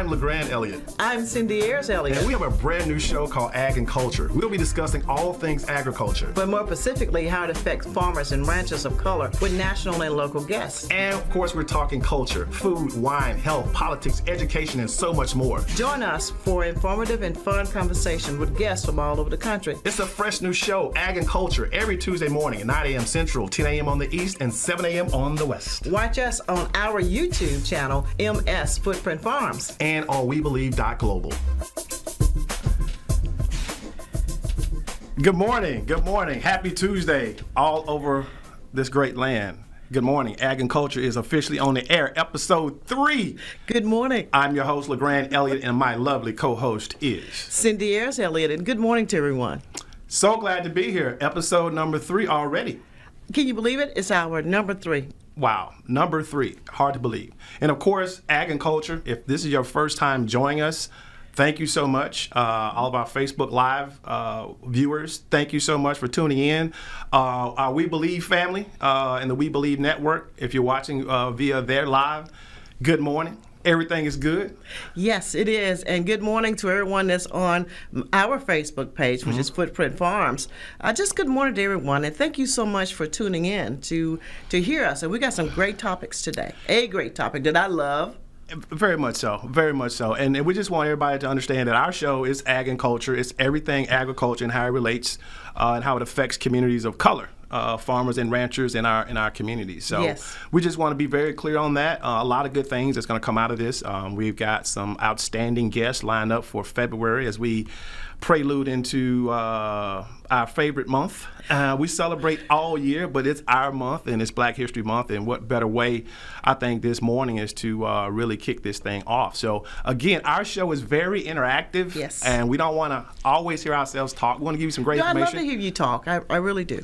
I'm LeGrand Elliott. I'm Cindy Ayers Elliott. And we have a brand new show called Ag and Culture. We'll be discussing all things agriculture. But more specifically, how it affects farmers and ranchers of color with national and local guests. And of course, we're talking culture, food, wine, health, politics, education, and so much more. Join us for informative and fun conversation with guests from all over the country. It's a fresh new show, Ag and Culture, every Tuesday morning at 9 a.m. Central, 10 a.m. on the East, and 7 a.m. on the West. Watch us on our YouTube channel, MS Footprint Farms. And on WeBelieve.global. Good morning. Good morning. Happy Tuesday all over this great land. Good morning. Ag and Culture is officially on the air, episode 3. Good morning. I'm your host, LeGrand Elliott, and my lovely co-host is Cindy Ayers Elliott, and good morning to everyone. So glad to be here. Episode number 3 already. Can you believe it? It's our number 3. Wow, number 3. Hard to believe. And of course, Ag and Culture, if this is your first time joining us, thank you so much. All of our Facebook Live viewers, thank you so much for tuning in. Our We Believe family and the We Believe Network, if you're watching via their live, good morning. Everything is good? Yes, it is. And good morning to everyone that's on our Facebook page, which is Footprint Farms. Just good morning to everyone, and thank you so much for tuning in to hear us. And we got some great topics today. A great topic that I love. Very much so. Very much so. And we just want everybody to understand that our show is Ag and Culture. It's everything agriculture and how it relates and how it affects communities of color. Farmers and ranchers in our communities. So yes. We just want to be very clear on that. A lot of good things that's going to come out of this. We've got some outstanding guests lined up for February as we prelude into our favorite month. We celebrate all year, but it's our month and it's Black History Month, and what better way, I think, this morning is to really kick this thing off. So again, our show is very interactive. Yes. And we don't want to always hear ourselves talk. We want to give you some great information. I'd love to hear you talk. I really do.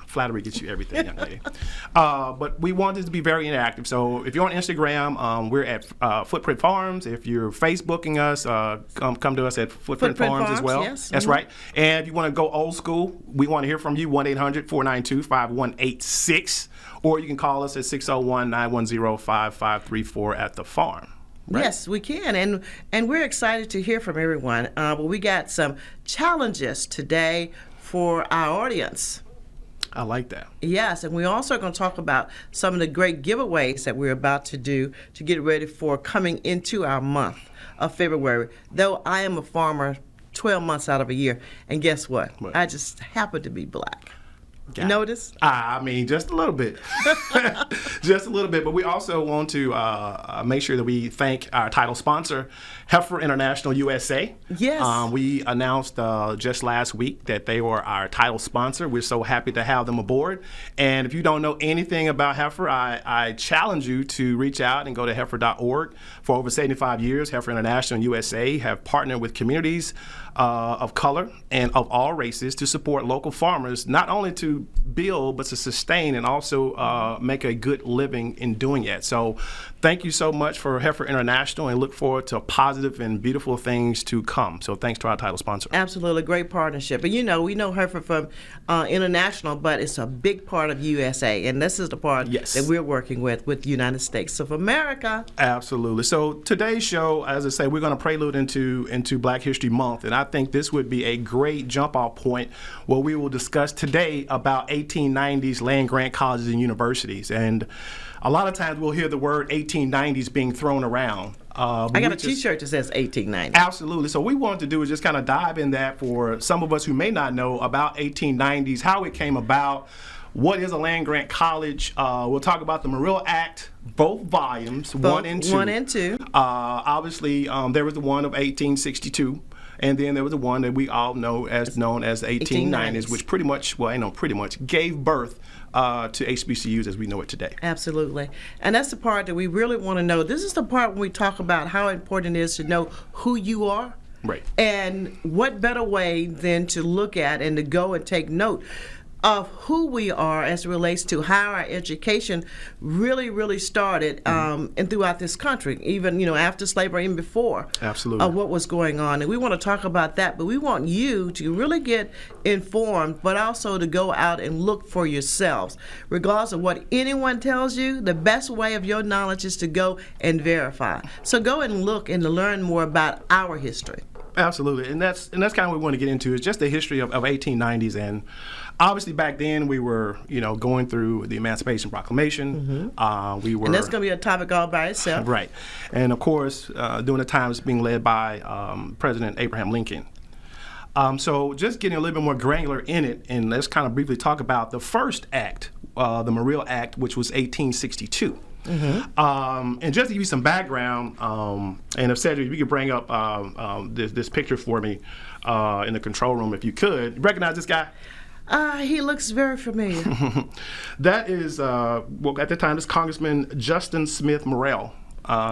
Flattery gets you everything, young lady. But we want this to be very interactive. So if you're on Instagram, we're at Footprint Farms. If you're Facebooking us, come to us at Footprint Farms as well. Yes. That's right. And if you want to go old school, we want to hear from you, 1-800-492-5186. Or you can call us at 601-910-5534 at the farm. Right? Yes, we can, and we're excited to hear from everyone. But we got some challenges today for our audience. I like that. Yes, and we're also going to talk about some of the great giveaways that we're about to do to get ready for coming into our month of February. Though I am a farmer 12 months out of a year, and guess what? I just happen to be Black. You notice? I mean, just a little bit. Just a little bit. But we also want to make sure that we thank our title sponsor, Heifer International USA. Yes. We announced just last week that they were our title sponsor. We're so happy to have them aboard. And if you don't know anything about Heifer, I challenge you to reach out and go to heifer.org. For over 75 years, Heifer International USA have partnered with communities of color and of all races to support local farmers, not only to build, but to sustain and also make a good living in doing it. So thank you so much for Heifer International, and look forward to positive and beautiful things to come. So thanks to our title sponsor. Absolutely, great partnership. And we know Heifer from international, but it's a big part of USA, and this is the part that we're working with the United States of America. Absolutely. So today's show, as I say, we're going to prelude into Black History Month, and I think this would be a great jump-off point where we will discuss today about 1890s land-grant colleges and universities. And a lot of times we'll hear the word 1890s being thrown around. I got a T-shirt that says 1890. Absolutely. So what we wanted to do is just kind of dive in that for some of us who may not know about 1890s, how it came about, what is a land-grant college. We'll talk about the Morrill Act, both volumes, 1 and 2. 1 and 2. Obviously, there was the one of 1862. And then there was the one that we all know as known as 1890s, which pretty much gave birth to HBCUs as we know it today. Absolutely. And that's the part that we really want to know. This is the part when we talk about how important it is to know who you are. Right. And what better way than to look at and to go and take note. of who we are as it relates to how our education really started and throughout this country, even after slavery, even before. Absolutely. What was going on. And we want to talk about that, but we want you to really get informed, but also to go out and look for yourselves. Regardless of what anyone tells you, the best way of your knowledge is to go and verify. So go and look and to learn more about our history. Absolutely, and that's kind of what we want to get into, is just the history of 1890s. And obviously back then we were going through the Emancipation Proclamation. We were, and that's going to be a topic all by itself. Right, and of course during the times being led by President Abraham Lincoln. So just getting a little bit more granular in it, and let's kind of briefly talk about the first act, the Morrill Act, which was 1862. And just to give you some background, and if Cedric, if you could bring up this picture for me in the control room, if you could. You recognize this guy? He looks very familiar. That is, well, at the time, it's Congressman Justin Smith Morrill.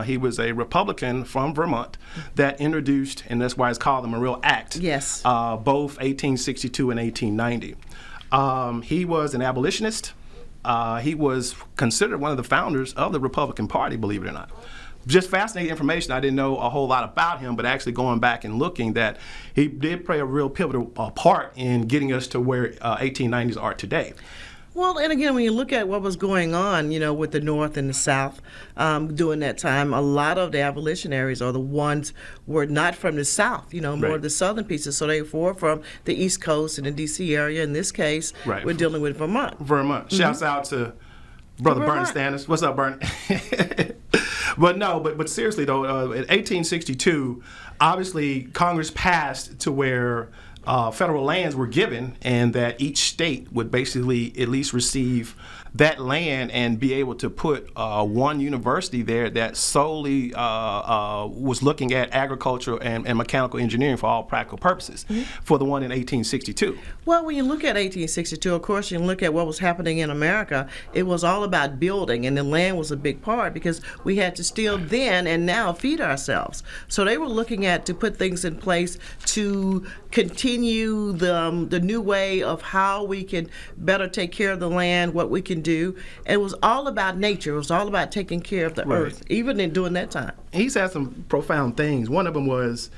He was a Republican from Vermont that introduced, and that's why it's called the Morrill Act. Yes. Both 1862 and 1890. He was an abolitionist. He was considered one of the founders of the Republican Party, believe it or not. Just fascinating information. I didn't know a whole lot about him, but actually going back and looking, that he did play a real pivotal part in getting us to where 1890s are today. Well, and again, when you look at what was going on, with the North and the South during that time, a lot of the abolitionaries or the ones were not from the South, more Right. of the southern pieces. So they were from the East Coast and the D.C. area. In this case, Right. we're dealing with Vermont. Vermont. Shouts out to Brother Bernie Stannis. What's up, Bernie? But seriously though, in 1862, obviously Congress passed to where federal lands were given, and that each state would basically at least receive that land and be able to put one university there that solely was looking at agriculture and mechanical engineering for all practical purposes, for the one in 1862. Well, when you look at 1862, of course, you look at what was happening in America. It was all about building, and the land was a big part because we had to still then and now feed ourselves. So they were looking at to put things in place to continue the new way of how we can better take care of the land, what we can do. And it was all about nature. It was all about taking care of the earth, even during that time. He's had some profound things. One of them was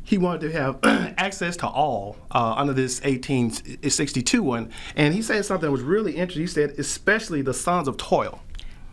he wanted to have access to all under this 1862 one. And he said something that was really interesting. He said, especially the sons of toil.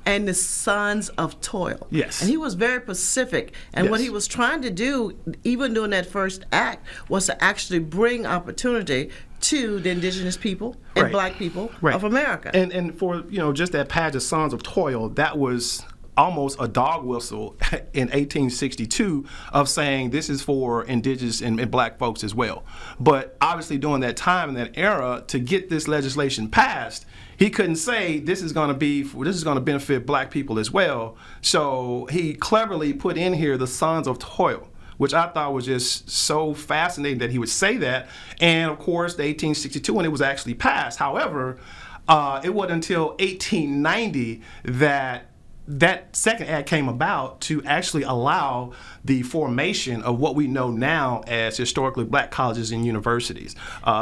And the sons of toil. Yes. And he was very specific. And what he was trying to do, even during that first act, was to actually bring opportunity to the indigenous people and black people of America. And for, just that patch of sons of toil, that was almost a dog whistle in 1862 of saying this is for indigenous and black folks as well. But obviously during that time and that era, to get this legislation passed, he couldn't say this is going to benefit black people as well. So he cleverly put in here the sons of toil, which I thought was just so fascinating that he would say that. And of course, the 1862 when it was actually passed. However, it wasn't until 1890 that second act came about to actually allow the formation of what we know now as historically black colleges and universities,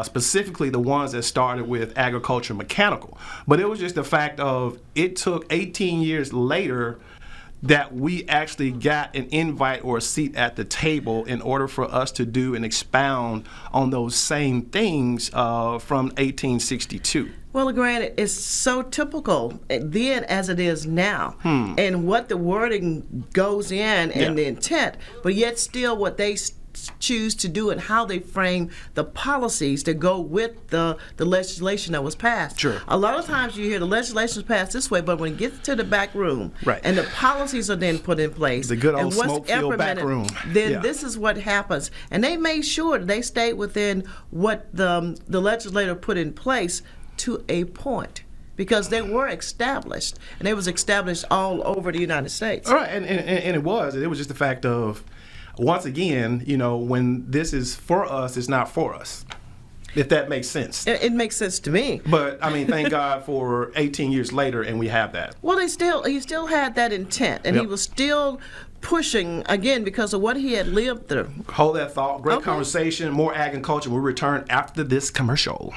specifically the ones that started with agriculture and mechanical. But it was just the fact of it took 18 years later that we actually got an invite or a seat at the table in order for us to do and expound on those same things from 1862. Well, granted, it's so typical then as it is now, and what the wording goes in and the intent, but yet still what they choose to do and how they frame the policies that go with the legislation that was passed. Sure. A lot of times you hear the legislation is passed this way, but when it gets to the back room and the policies are then put in place, the good old and what's smoke-filled back room, then this is what happens. And they made sure they stayed within what the legislator put in place to a point, because they were established, and they was established all over the United States. All right, and it was just the fact of, once again, when this is for us, it's not for us, if that makes sense. It makes sense to me. But, I mean, thank God for 18 years later, and we have that. Well, he still had that intent, and he was still pushing, again, because of what he had lived through. Hold that thought. Great conversation, more ag and culture. We'll return after this commercial.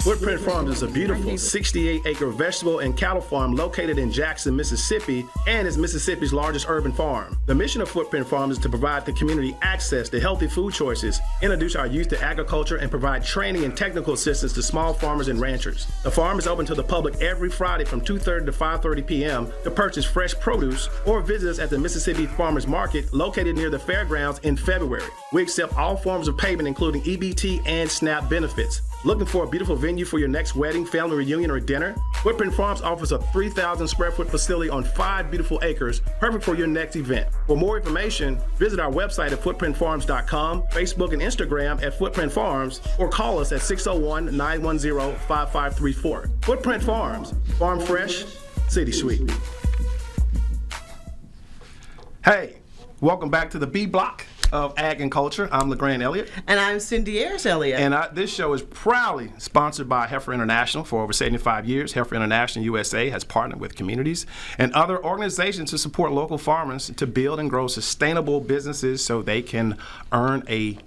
Footprint Farms is a beautiful 68-acre vegetable and cattle farm located in Jackson, Mississippi, and is Mississippi's largest urban farm. The mission of Footprint Farms is to provide the community access to healthy food choices, introduce our youth to agriculture, and provide training and technical assistance to small farmers and ranchers. The farm is open to the public every Friday from 2:30 to 5:30 p.m. to purchase fresh produce or visit us at the Mississippi Farmers Market located near the fairgrounds in February. We accept all forms of payment, including EBT and SNAP benefits. Looking for a beautiful venue for your next wedding, family reunion, or dinner? Footprint Farms offers a 3,000 square foot facility on 5 beautiful acres, perfect for your next event. For more information, visit our website at footprintfarms.com, Facebook and Instagram at Footprint Farms, or call us at 601-910-5534. Footprint Farms, farm fresh, city sweet. Hey, welcome back to the B Block of Ag and Culture. I'm LeGrand Elliott. And I'm Cindy Ayers Elliott. And this show is proudly sponsored by Heifer International. For over 75 years, Heifer International USA has partnered with communities and other organizations to support local farmers to build and grow sustainable businesses so they can earn a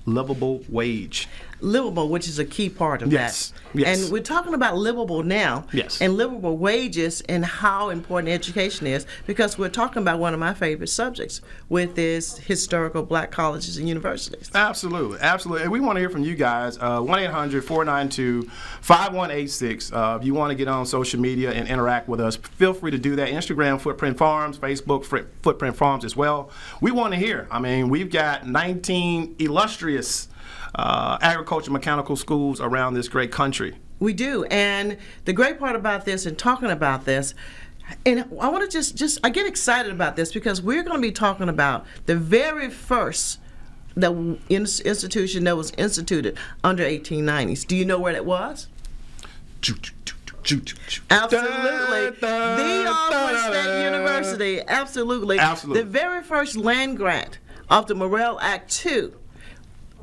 livable wage. Livable, which is a key part of Yes. that. Yes. And we're talking about livable now. Yes. And livable wages and how important education is, because we're talking about one of my favorite subjects, with is historical black colleges and universities. Absolutely, absolutely. And we want to hear from you guys. 1-800-492-5186. If you want to get on social media and interact with us, feel free to do that. Instagram, Footprint Farms, Facebook, Footprint Farms as well. We want to hear. I mean, we've got 19 illustrious agriculture mechanical schools around this great country. We do. And the great part about this and talking about this, and I want to just I get excited about this because we're going to be talking about the very first institution that was instituted under 1890's. Do you know where that was? Absolutely. The Alcorn State University. Absolutely. Absolutely. The very first land grant of the Morrill Act II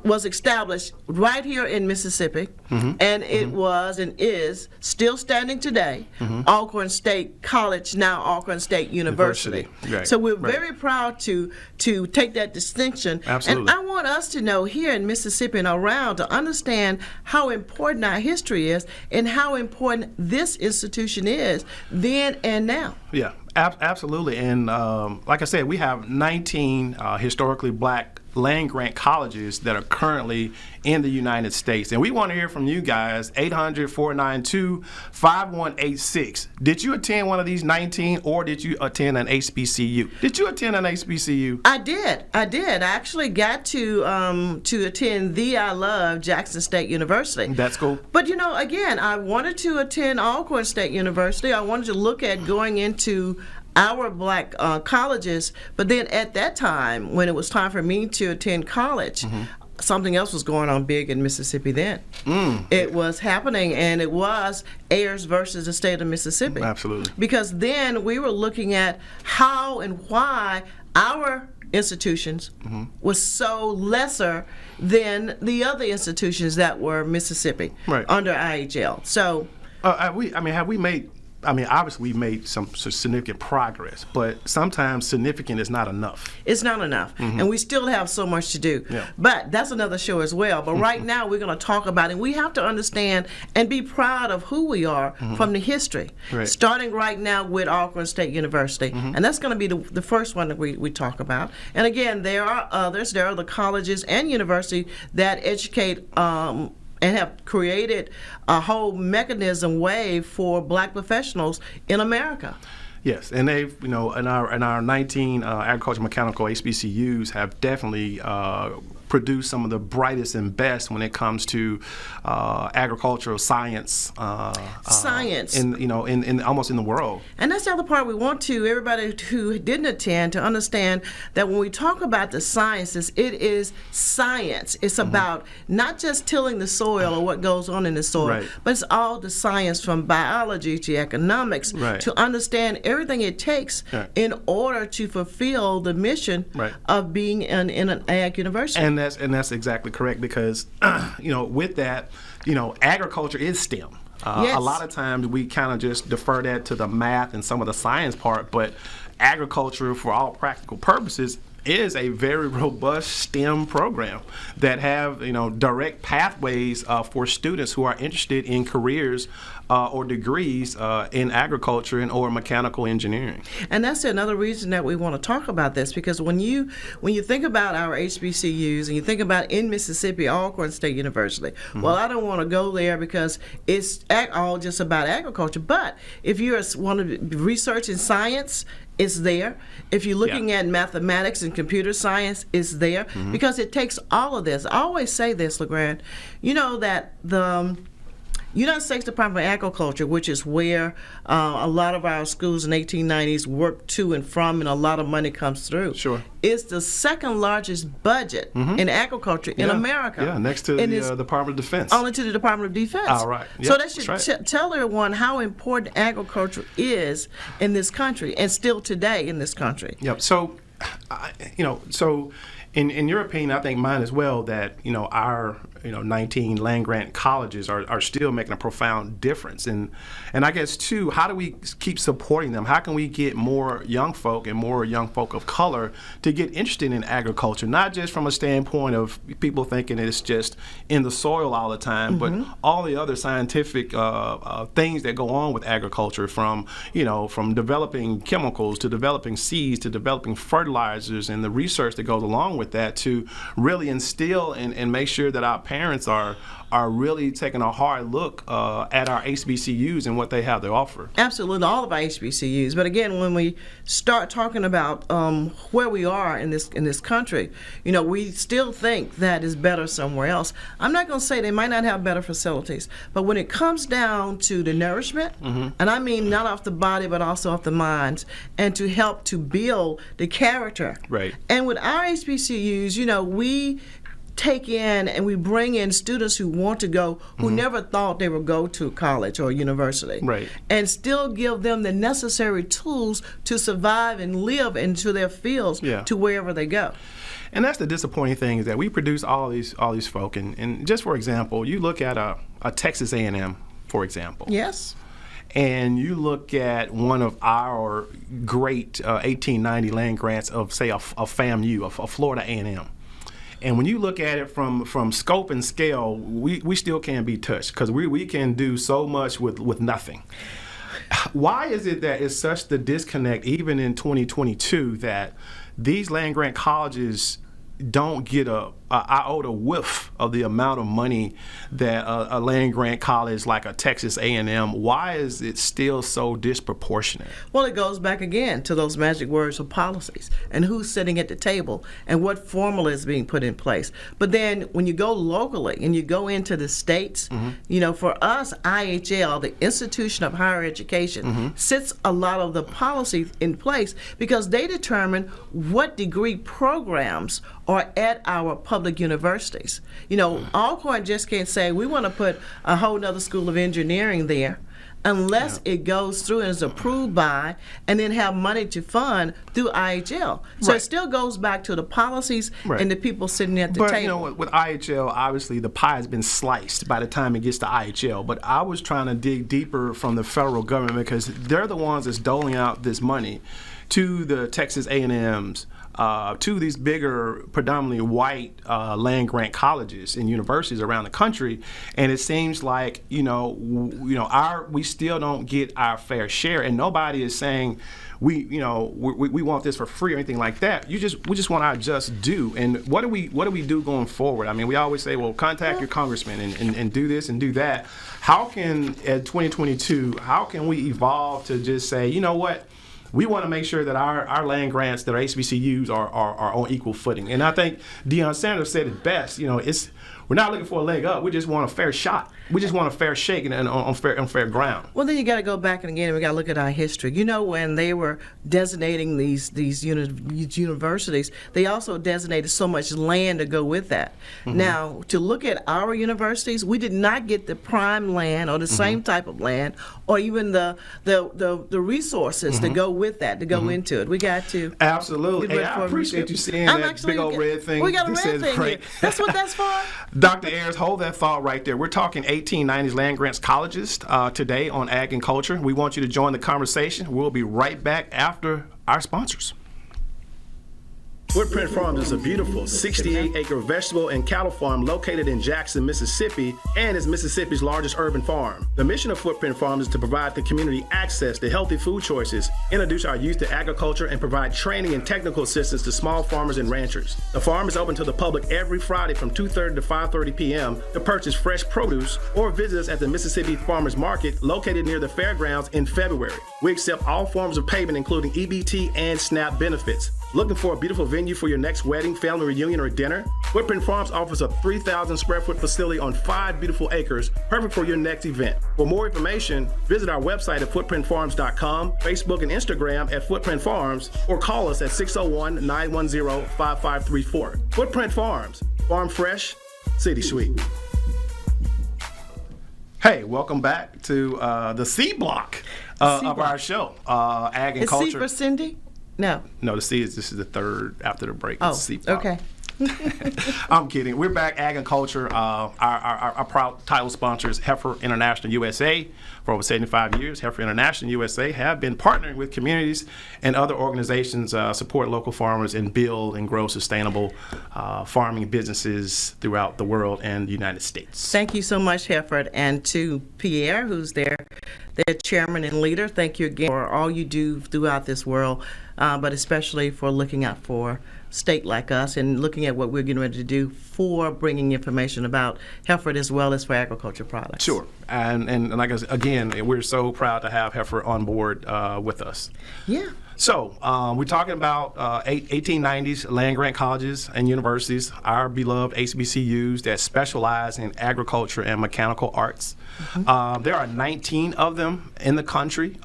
was established right here in Mississippi, and it was and is still standing today, Alcorn State College, now Alcorn State University. Right. So we're very proud to take that distinction. Absolutely. And I want us to know here in Mississippi and around to understand how important our history is and how important this institution is then and now. Yeah, absolutely. And like I said, we have 19 historically black land grant colleges that are currently in the United States. And we want to hear from you guys, 800-492-5186. Did you attend one of these 19 or did you attend an HBCU? Did you attend an HBCU? I did. I actually got to attend I love Jackson State University. That's cool. But you know, again, I wanted to attend Alcorn State University. I wanted to look at going into our black colleges, but then at that time, when it was time for me to attend college, something else was going on big in Mississippi then. It was happening, and it was Ayers versus the state of Mississippi. Absolutely. Because then we were looking at how and why our institutions was so lesser than the other institutions that were Mississippi under IHL. So, have we made? I mean, obviously we made some significant progress, but sometimes significant is not enough. It's not enough, and we still have so much to do. Yeah. But that's another show as well. But right now we're going to talk about it, and we have to understand and be proud of who we are from the history, starting right now with Alcorn State University. And that's going to be the first one that we talk about. And again, there are others. There are the colleges and universities that educate and have created a whole mechanism way for black professionals in America. Yes, and they've, in our 19 agriculture mechanical HBCUs have definitely produced some of the brightest and best when it comes to agricultural science. In almost in the world. And that's the other part we want everybody who didn't attend to understand that when we talk about the sciences, it is science. It's about not just tilling the soil or what goes on in the soil, but it's all the science from biology to economics to understand everything it takes in order to fulfill the mission of being in an ag university. And that's exactly correct, because with that, agriculture is STEM. A lot of times we kind of just defer that to the math and some of the science part, but agriculture, for all practical purposes, is a very robust STEM program that have direct pathways for students who are interested in careers or degrees in agriculture and or mechanical engineering. And that's another reason that we want to talk about this, because when you think about our HBCUs and you think about in Mississippi, Alcorn State University, well, I don't want to go there because it's all just about agriculture. But if you want to research in science, it's there. If you're looking at mathematics and computer science, it's there, because it takes all of this. I always say this, LeGrand, that the United States Department of Agriculture, which is where a lot of our schools in 1890s work to and from, and a lot of money comes through, is the second largest budget in agriculture in America. Yeah, next to the Department of Defense. Only to the Department of Defense. All right. Yep, so that should tell everyone how important agriculture is in this country, and still today in this country. Yep. So, in your opinion, I think mine as well, that our 19 land-grant colleges are still making a profound difference. And I guess, too, how do we keep supporting them? How can we get more young folk and more young folk of color to get interested in agriculture, not just from a standpoint of people thinking it's just in the soil all the time, but all the other scientific things that go on with agriculture, from developing chemicals to developing seeds to developing fertilizers, and the research that goes along with that, to really instill and make sure that our parents are really taking a hard look at our HBCUs and what they have to offer. Absolutely, all of our HBCUs. But again, when we start talking about where we are in this country, we still think that is better somewhere else. I'm not going to say they might not have better facilities, but when it comes down to the nourishment, and I mean not off the body but also off the minds, and to help to build the character. Right. And with our HBCUs, we take in and we bring in students who want to go, who never thought they would go to college or university, and still give them the necessary tools to survive and live into their fields to wherever they go. And that's the disappointing thing, is that we produce all these folk, and just for example, you look at a Texas A&M, for example. Yes. And you look at one of our great 1890 land grants of, say, a FAMU, a Florida A&M. And when you look at it from scope and scale, we still can't be touched, because we can do so much with nothing. Why is it that it's such the disconnect, even in 2022, that these land-grant colleges don't get a iota whiff of the amount of money that a land-grant college like a Texas A&M, why is it still so disproportionate? Well, it goes back again to those magic words of policies and who's sitting at the table and what formula is being put in place. But then when you go locally and you go into the states, for us, IHL, the Institution of Higher Education, sits a lot of the policies in place, because they determine what degree programs are at our public universities. Alcorn just can't say we want to put a whole nother school of engineering there unless it goes through and is approved by, and then have money to fund through IHL. So it still goes back to the policies and the people sitting at the table. But with IHL, obviously the pie has been sliced by the time it gets to IHL. But I was trying to dig deeper from the federal government, because they're the ones that's doling out this money to the Texas A&Ms, to these bigger, predominantly white land-grant colleges and universities around the country, and it seems like we still don't get our fair share, and nobody is saying we want this for free or anything like that. We just want our just due. And what do we do going forward? I mean, we always say, well, contact your congressman and do this and do that. How can, at 2022, how can we evolve to just say, you know what? We want to make sure that our land grants, that our HBCUs are on equal footing. And I think Deion Sanders said it best. We're not looking for a leg up. We just want a fair shot. We just want a fair shake and on fair ground. Well, then you got to go back and again, we got to look at our history. When they were designating these universities, they also designated so much land to go with that. Now, to look at our universities, we did not get the prime land or the same type of land, or even the resources to go with that, to go into it. We got to absolutely. Hey, I appreciate you seeing that big old red thing. We got a red thing here. That's what that's for. Dr. Ayers, hold that thought right there. We're talking 1890s land grants colleges today on Ag and Culture. We want you to join the conversation. We'll be right back after our sponsors. Footprint Farms is a beautiful 68-acre vegetable and cattle farm located in Jackson, Mississippi, and is Mississippi's largest urban farm. The mission of Footprint Farms is to provide the community access to healthy food choices, introduce our youth to agriculture, and provide training and technical assistance to small farmers and ranchers. The farm is open to the public every Friday from 2:30 to 5:30 p.m. to purchase fresh produce or visit us at the Mississippi Farmers Market located near the fairgrounds in February. We accept all forms of payment, including EBT and SNAP benefits. Looking for a beautiful venue for your next wedding, family reunion, or dinner? Footprint Farms offers a 3,000 square foot facility on 5 beautiful acres, perfect for your next event. For more information, visit our website at footprintfarms.com, Facebook and Instagram at Footprint Farms, or call us at 601-910-5534. Footprint Farms, farm fresh, city sweet. Hey, welcome back to the C block of our show, Ag and Culture. Is C for Cindy? No. No, this is the third after the break. Oh, okay. I'm kidding. We're back, Ag and Culture. Our proud title sponsor is Heifer International USA. For over 75 years, Heifer International USA have been partnering with communities and other organizations support local farmers and build and grow sustainable farming businesses throughout the world and the United States. Thank you so much, Heifer, and to Pierre, who's their chairman and leader. Thank you again for all you do throughout this world, but especially for looking out for state like us and looking at what we're getting ready to do for bringing information about Heifer as well as for agriculture products. Sure. And like I said, again, we're so proud to have Heifer on board with us. Yeah. So we're talking about 1890s land-grant colleges and universities, our beloved HBCUs that specialize in agriculture and mechanical arts. Mm-hmm. There are 19 of them in the country.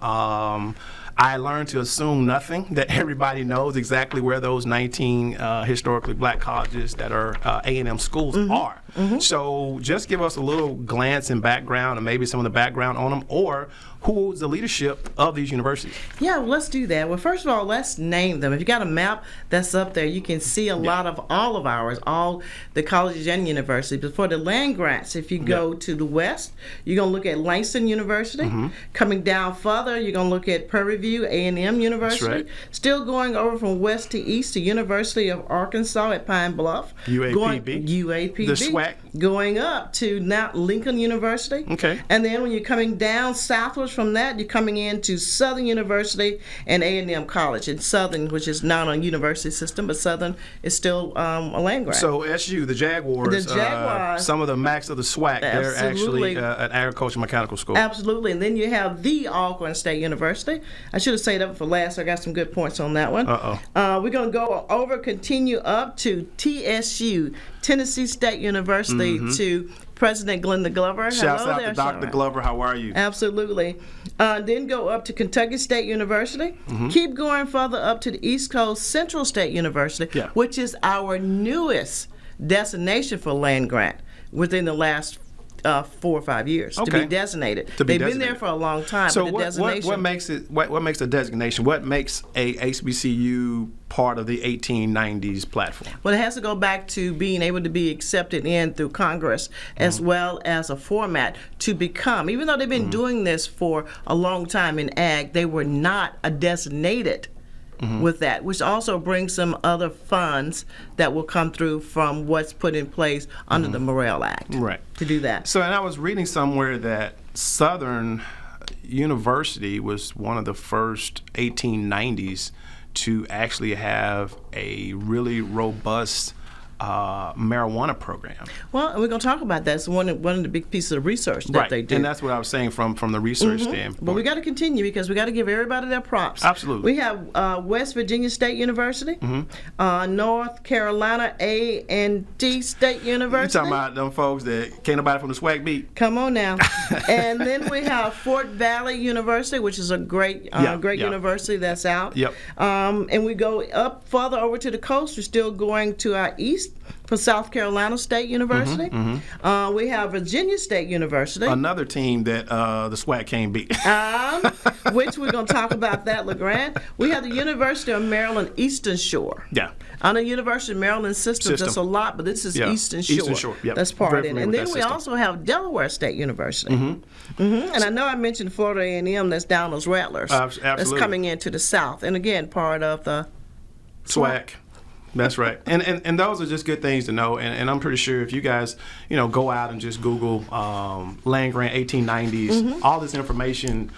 I learned to assume nothing, that everybody knows exactly where those 19 historically black colleges that are A&M schools are. Mm-hmm. So just give us a little glance and background and maybe some of the background on them, or who's the leadership of these universities? Yeah, well, let's do that. Well, first of all, let's name them. If you got a map that's up there, you can see a lot of all of ours, all the colleges and universities. But for the land grants, if you go to the west, you're going to look at Langston University. Mm-hmm. Coming down further, you're going to look at Prairie View A&M University. That's right. Still going over from west to east to University of Arkansas at Pine Bluff. UAPB. UAPB. The SWAC. Going up to now Lincoln University. Okay. And then when you're coming down southwards from that, you're coming into Southern University and A&M College. And Southern, which is not a university system, but Southern is still a land grant. So SU, the Jaguars, some of the Macs of the SWAC, they're actually an agriculture mechanical school. Absolutely. And then you have the Alcorn State University. I should have saved that for last. I got some good points on that one. We're going to go over, continue up to TSU, Tennessee State University, to President Glenda Glover. Shouts out to Dr. Glover. How are you? Absolutely. Then go up to Kentucky State University. Mm-hmm. Keep going further up to the East Coast, Central State University, which is our newest destination for land grant within the last 4 or 5 years to be designated. They've been there for a long time. So but what makes it? What makes a designation? What makes a HBCU part of the 1890s platform? Well, it has to go back to being able to be accepted in through Congress as well as a format to become. Even though they've been doing this for a long time in ag, they were not a designated. With that, which also brings some other funds that will come through from what's put in place under the Morrell Act to do that. So, and I was reading somewhere that Southern University was one of the first 1890s to actually have a really robust marijuana program. Well, we're going to talk about that. It's one of the big pieces of research that they do. And that's what I was saying from the research standpoint. But we got to continue because we got to give everybody their props. Absolutely. We have West Virginia State University, North Carolina A&T State University. You talking about them folks that can't nobody from the SWAC beat? Come on now. And then we have Fort Valley University, which is a great university that's out. And we go up further over to the coast. We're still going to our east for South Carolina State University. We have Virginia State University. Another team that the SWAC can't beat. Which we're going to talk about that, LeGrand. We have the University of Maryland Eastern Shore. On the University of Maryland system, that's a lot, but this is Eastern Shore. Eastern Shore, that's part of it. And then we also have Delaware State University. And I know I mentioned Florida A&M, that's down those Rattlers. Absolutely. That's coming into the south. And again, part of the SWAC. That's right. And those are just good things to know. And I'm pretty sure if you guys, go out and just Google land grant 1890s, all this information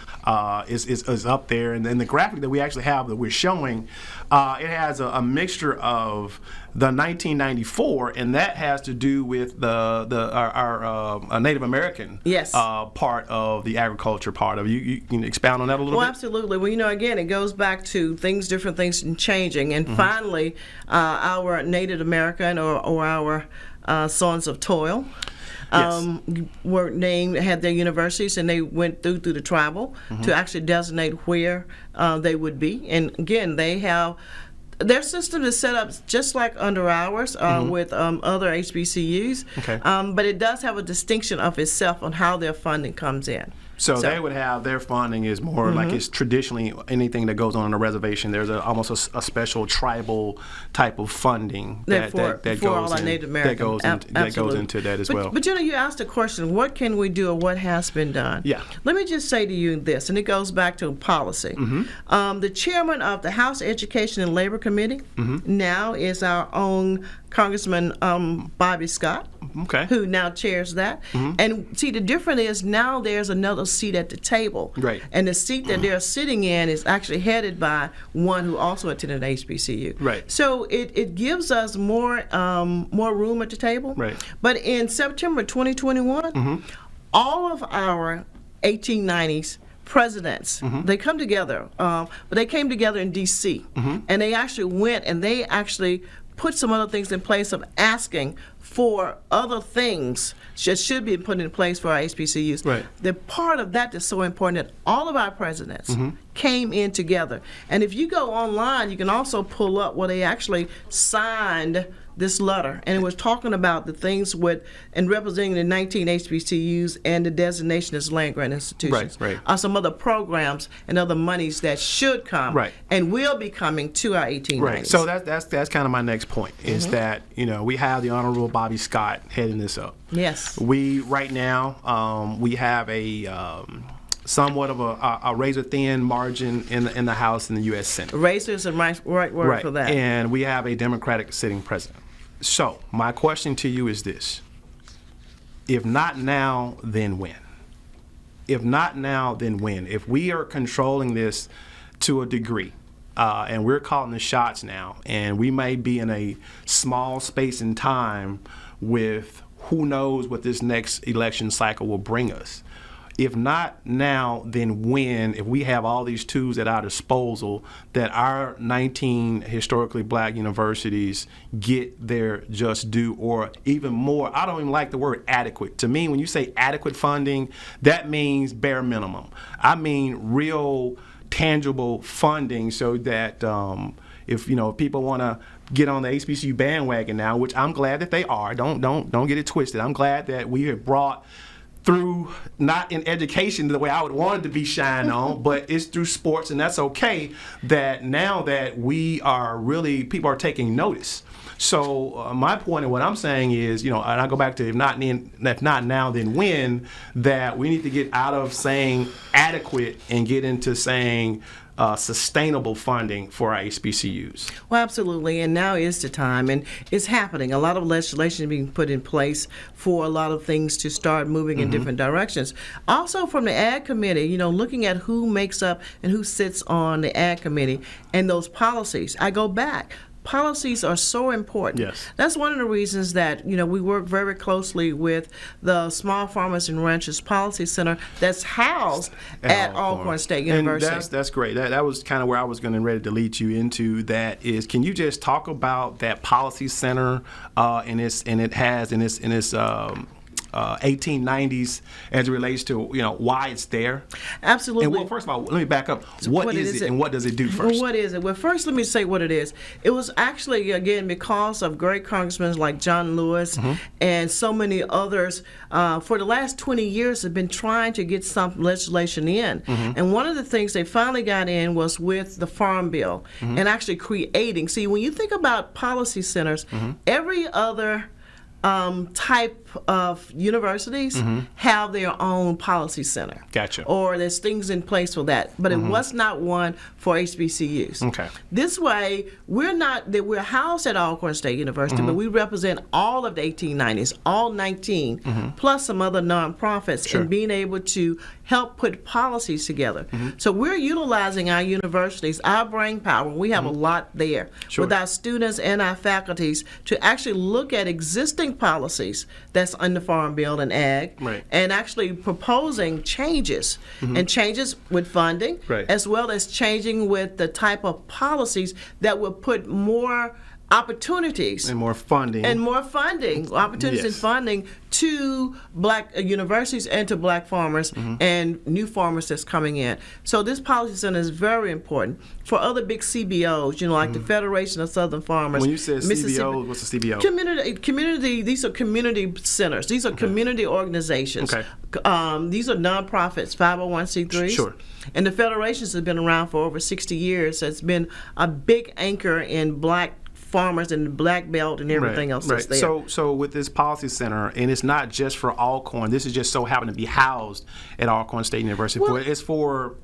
is up there. And then the graphic that we actually have that we're showing, it has a mixture of the 1994, and that has to do with our Native American part of the agriculture part of it. You can expound on that a little bit? Well, absolutely. Well, again, it goes back to different things changing. And finally, our Native American or our Sons of Toil were named, had their universities, and they went through the tribal to actually designate where they would be. And again, they have their system is set up just like under ours with other HBCUs, but it does have a distinction of itself on how their funding comes in. So they would have their funding is more like it's traditionally anything that goes on a reservation. There's almost a special tribal type of funding that goes into that as well. But you asked a question: what can we do, or what has been done? Yeah. Let me just say to you this, and it goes back to policy. The chairman of the House Education and Labor Committee now is our own Congressman Bobby Scott, who now chairs that. And see, the difference is now there's another seat at the table. Right. And the seat that they're sitting in is actually headed by one who also attended HBCU. Right. So it gives us more room at the table. Right. But in September 2021, all of our 1890s presidents, they come together, but they came together in D.C. And they actually went and they actually put some other things in place of asking for other things that should be put in place for our HBCUs. Right. The part of that that's so important that all of our presidents came in together. And if you go online, you can also pull up where they actually signed this letter, and it was talking about the things and representing the 19 HBCUs and the designation as land-grant institutions. Right. Some other programs and other monies that should come and will be coming to our 1890s. Right. So that's kind of my next point is that we have the Honorable Bobby Scott heading this up. Yes. We right now we have a somewhat of a razor-thin margin in the House and the U.S. Senate. Razor is the right word for that. And we have a Democratic sitting president. So my question to you is this: if not now, then when? If not now, then when? If we are controlling this to a degree, and we're calling the shots now, and we may be in a small space in time with who knows what this next election cycle will bring us. If not now, then when, if we have all these tools at our disposal, that our 19 historically black universities get their just due, or even more. I don't even like the word adequate. To me, when you say adequate funding, that means bare minimum. I mean real tangible funding, so that if people want to get on the HBCU bandwagon now, which I'm glad that they are, don't get it twisted. I'm glad that we have brought through, not in education the way I would want it to be shined on, but it's through sports, and that's okay, that now that we are really, people are taking notice. So my point and what I'm saying is, and I go back to if not now, then when, that we need to get out of saying adequate and get into saying sustainable funding for our HBCUs. Well, absolutely, and now is the time, and it's happening. A lot of legislation is being put in place for a lot of things to start moving in different directions. Also from the Ag Committee, looking at who makes up and who sits on the Ag Committee and those policies. I go back. Policies are so important. Yes. That's one of the reasons that we work very closely with the Small Farmers and Ranchers Policy Center that's housed at Alcorn State University. And that's great. That was kind of where I was going to ready to lead you into. That is, can you just talk about that policy center and its 1890s as it relates to why it's there? Absolutely. And well, first of all, let me back up. What is it and what does it do first? Well, what is it? Well, first let me say what it is. It was actually, again, because of great congressmen like John Lewis and so many others for the last 20 years have been trying to get some legislation in. And one of the things they finally got in was with the Farm Bill and actually creating. See, when you think about policy centers, every other type of universities have their own policy center. Gotcha. Or there's things in place for that, but it was not one for HBCUs. Okay. This way, we're housed at Alcorn State University, but we represent all of the 1890s, all 19, plus some other nonprofits, Sure. and being able to help put policies together. So we're utilizing our universities, our brain power. We have a lot there Sure. with our students and our faculties to actually look at existing policies that's in the Farm Bill and Ag, Right. and actually proposing changes, and changes with funding, Right. as well as changing with the type of policies that will put more opportunities And more funding. opportunities and Yes. funding to black universities and to black farmers and new farmers that's coming in. So this policy center is very important for other big CBOs, like the Federation of Southern Farmers. When you said Mississippi- CBO, what's a CBO? Community. These are community centers. These are community organizations. Okay. These are nonprofits, 501c3s. Sure. And the federations have been around for over 60 years. It's been a big anchor in black farmers and the black belt and everything else that's there. So with this policy center, and it's not just for Alcorn. This is just so happen to be housed at Alcorn State University. Well, It's for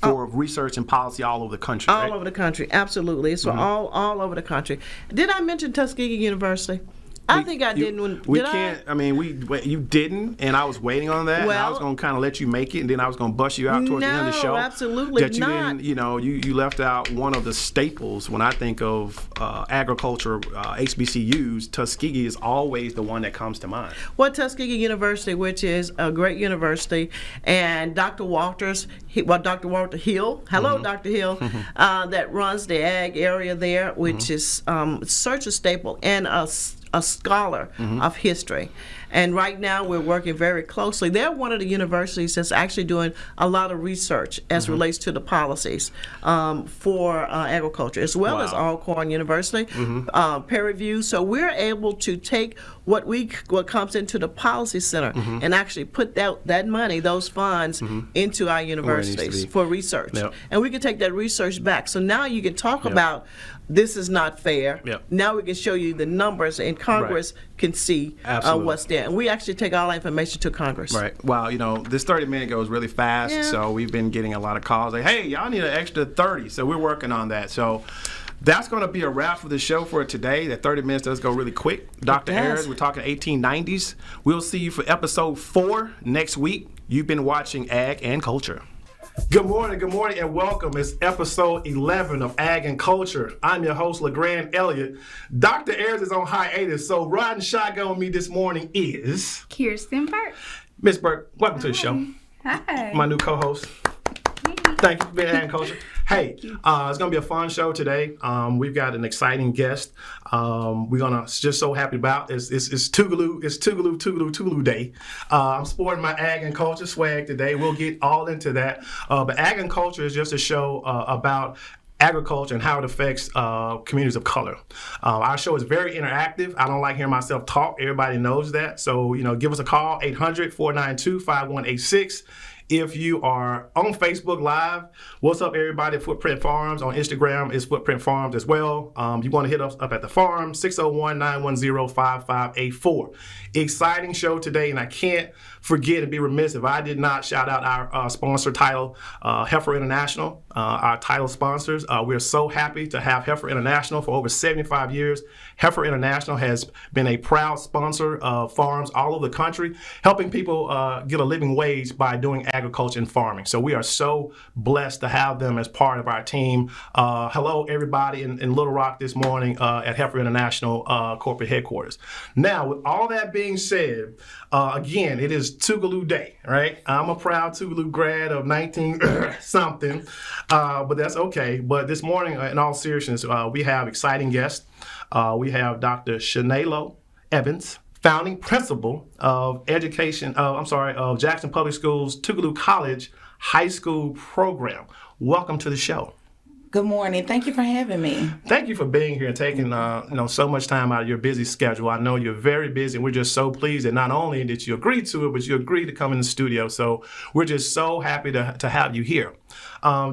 research and policy all over the country. All right? over the country, absolutely. It's for all over the country. Did I mention Tuskegee University? I think I didn't. We can't. I mean, you didn't, and I was waiting on that. And I was going to kind of let you make it, and then I was going to bust you out towards the end of the show. No, absolutely that you not. Didn't, you left out one of the staples when I think of agriculture, HBCUs. Tuskegee is always the one that comes to mind. Well, Tuskegee University, which is a great university, and Dr. Walter Hill, hello, Dr. Hill, that runs the ag area there, which is such a staple and a scholar of history. And right now we're working very closely. They're one of the universities that's actually doing a lot of research as relates to the policies for agriculture, as well as Alcorn University, peer review. So we're able to take what comes into the policy center and actually put that money, those funds, into our universities for research. Yep. And we can take that research back. So now you can talk about this is not fair. Yep. Now we can show you the numbers, and Congress can see what's there. And we actually take all that information to Congress. Right. Wow, this 30-minute goes really fast, so we've been getting a lot of calls like, hey, y'all need an extra 30, so we're working on that. So that's going to be a wrap for the show for today. That 30 minutes does go really quick. Dr. Ayers, we're talking 1890s. We'll see you for episode 4 next week. You've been watching Ag and Culture. Good morning, and welcome. It's episode 11 of Ag and Culture. I'm your host, LeGrand Elliott. Dr. Ayers is on hiatus, so riding shotgun with me this morning is Kirsten Burke. Miss Burke. Welcome to the show. Hi. My new co-host. Thank you for being Ag and Culture. Hey, it's going to be a fun show today. We've got an exciting guest. We're going to just so happy about it's Tougaloo Day. I'm sporting my Ag and Culture swag today. We'll get all into that. But Ag and Culture is just a show about agriculture and how it affects communities of color. Our show is very interactive. I don't like hearing myself talk. Everybody knows that. So, give us a call, 800-492-5186. If you are on Facebook Live, what's up, everybody? Footprint Farms. On Instagram is Footprint Farms as well. You want to hit us up at the farm, 601-910-5584. Exciting show today, and I can't forget and be remiss if I did not shout out our sponsor title, Heifer International, our title sponsors. We're so happy to have Heifer International for over 75 years. Heifer International has been a proud sponsor of farms all over the country, helping people get a living wage by doing agriculture and farming. So we are so blessed to have them as part of our team. Hello, everybody in Little Rock this morning at Heifer International corporate headquarters. Now, with all that being said, again, it is Tougaloo Day, right? I'm a proud Tougaloo grad of 19-something, but that's okay. But this morning, in all seriousness, we have exciting guests. We have Dr. Chinelo Evans, founding principal of Jackson Public Schools Tougaloo College High School Program. Welcome to the show. Good morning. Thank you for having me. Thank you for being here and taking so much time out of your busy schedule. I know you're very busy, and we're just so pleased that not only did you agree to it, but you agreed to come in the studio. So we're just so happy to have you here.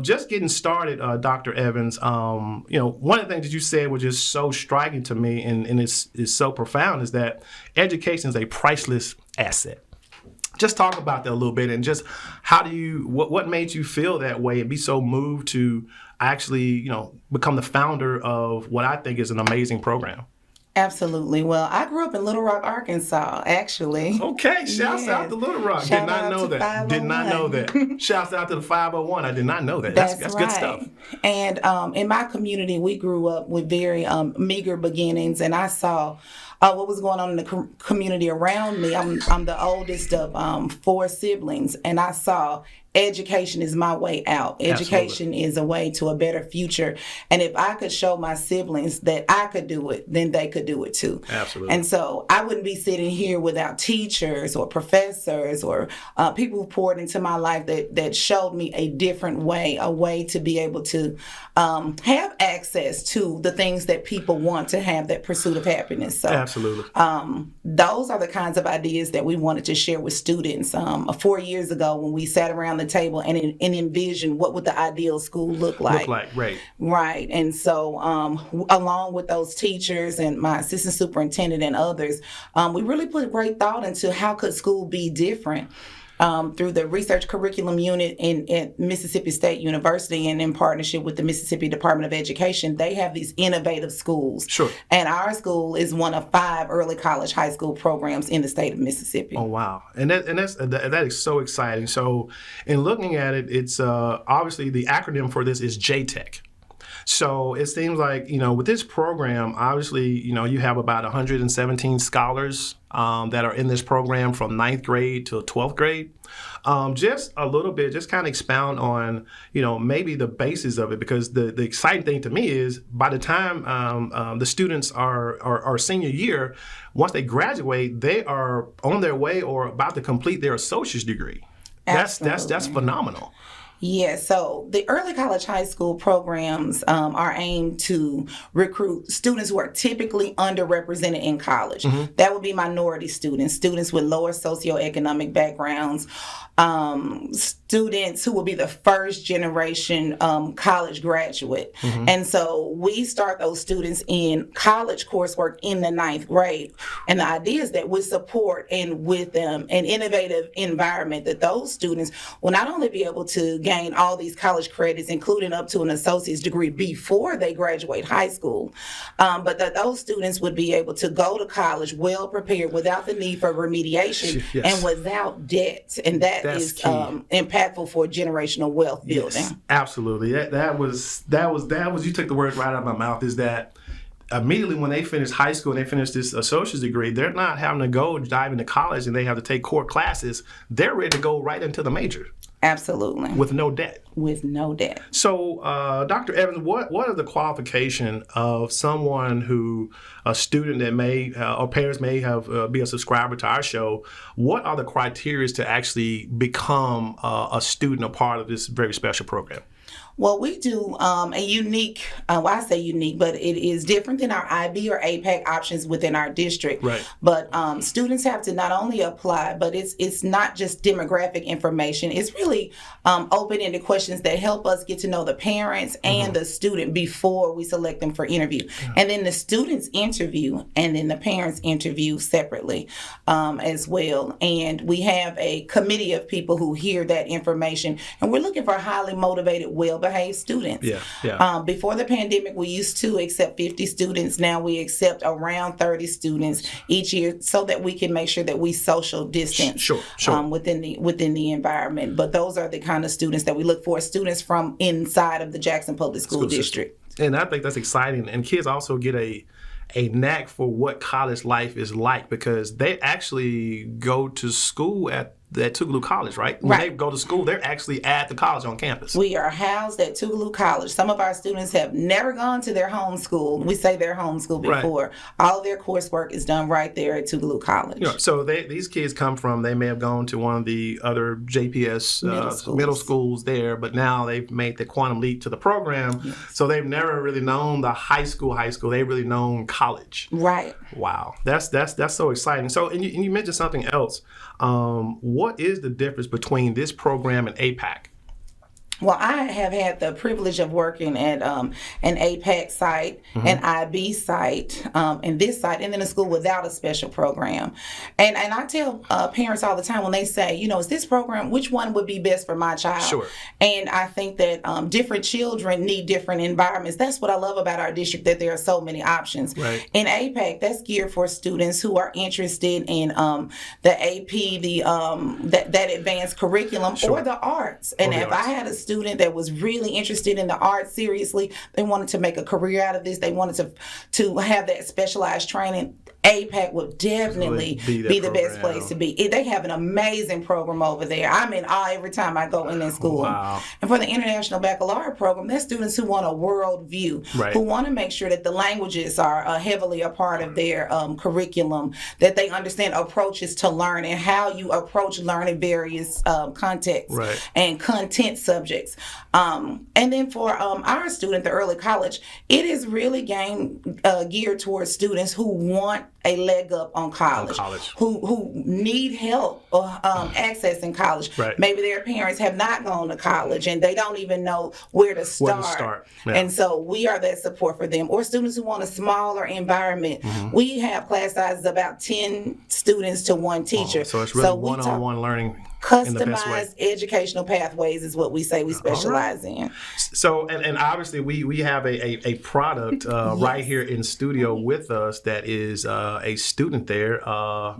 Just getting started, Dr. Evans, one of the things that you said was just so striking to me, and it's so profound, is that education is a priceless asset. Just talk about that a little bit, and just what made you feel that way and be so moved to actually, become the founder of what I think is an amazing program. Absolutely. Well, I grew up in Little Rock, Arkansas, actually. Okay, shouts out to Little Rock. Did not know that. Shouts out to the 501. I did not know that. That's right. Good stuff. And in my community, we grew up with very meager beginnings, and I saw what was going on in the community around me. I'm the oldest of 4 siblings, and I saw education is my way out. Education Absolutely. Is a way to a better future. And if I could show my siblings that I could do it, then they could do it too. Absolutely. And so I wouldn't be sitting here without teachers or professors or people who poured into my life that showed me a different way, a way to be able to have access to the things that people want to have, that pursuit of happiness. So Absolutely. Those are the kinds of ideas that we wanted to share with students. 4 years ago, when we sat around the table and envision what would the ideal school look like. Right. And so along with those teachers and my assistant superintendent and others, we really put great thought into how could school be different. Through the research curriculum unit at Mississippi State University, and in partnership with the Mississippi Department of Education, they have these innovative schools. Sure. And our school is one of 5 early college high school programs in the state of Mississippi. Oh, wow. And that is so exciting. So in looking at it, it's obviously the acronym for this is JTech. So it seems like, with this program, obviously, you have about 117 scholars that are in this program from 9th grade to 12th grade. Just a little bit, just kind of expound on, maybe the basis of it, because the exciting thing to me is by the time the students are senior year, once they graduate, they are on their way or about to complete their associate's degree. That's phenomenal. Yeah, so the early college high school programs are aimed to recruit students who are typically underrepresented in college. Mm-hmm. That would be minority students with lower socioeconomic backgrounds, students who will be the first generation college graduate. Mm-hmm. And so we start those students in college coursework in the 9th grade. And the idea is that with support and with an innovative environment, that those students will not only be able to gain all these college credits, including up to an associate's degree before they graduate high school, but that those students would be able to go to college well prepared, without the need for remediation, yes, and without debt. And that is impactful for generational wealth building. Yes, absolutely. That was you took the words right out of my mouth, is that immediately when they finish high school and they finish this associate's degree, they're not having to go dive into college and they have to take core classes. They're ready to go right into the major. Absolutely. With no debt. So, Dr. Evans, what are the qualifications of someone a student that may, or parents may have, be a subscriber to our show? What are the criteria to actually become a student, a part of this very special program? Well, we do a unique, I say unique, but it is different than our IB or APAC options within our district. Right. But students have to not only apply, but it's not just demographic information. It's really open-ended questions that help us get to know the parents and the student before we select them for interview. Yeah. And then the students interview, and then the parents interview separately as well. And we have a committee of people who hear that information, and we're looking for highly motivated, well-behaved students. Before the pandemic, we used to accept 50 students. Now we accept around 30 students each year, so that we can make sure that we social distance within the environment. But those are the kind of students that we look for, students from inside of the Jackson Public School District. And I think that's exciting. And kids also get a knack for what college life is like, because they actually go to school at at Tougaloo College, right? When they go to school, they're actually at the college on campus. We are housed at Tougaloo College. Some of our students have never gone to their home school. We say their home school before. Right. All of their coursework is done right there at Tougaloo College. So these kids they may have gone to one of the other JPS middle schools there, but now they've made the quantum leap to the program. Yes. So they've never really known the high school. They've really known college. Right. Wow. That's so exciting. So, and you mentioned something else. What is the difference between this program and AIPAC? Well, I have had the privilege of working at an AIPAC site, an IB site, and this site, and then a school without a special program. And I tell parents all the time when they say, is this program, which one would be best for my child? Sure. And I think that different children need different environments. That's what I love about our district, that there are so many options. Right. In AIPAC, that's geared for students who are interested in the AP, that advanced curriculum, or the arts. And if I had a student that was really interested in the arts seriously, they wanted to make a career out of this, they wanted to have that specialized training, AIPAC would definitely be the best place to be. They have an amazing program over there. I'm in awe every time I go in school. Wow. And for the International Baccalaureate program, they're students who want a world view, who want to make sure that the languages are heavily a part of their curriculum, that they understand approaches to learning, how you approach learning various contexts and content subjects. And then for our student, the early college, it is really geared towards students who want a leg up on college. Who need help accessing college. Right. Maybe their parents have not gone to college and they don't even know where to start. Yeah. And so we are that support for them. Or students who want a smaller environment. We have class sizes about 10 students to one teacher. So it's really one-on-one learning. Customized educational pathways is what we say we specialize in. So, and obviously we have a product right here in studio with us that is a student there.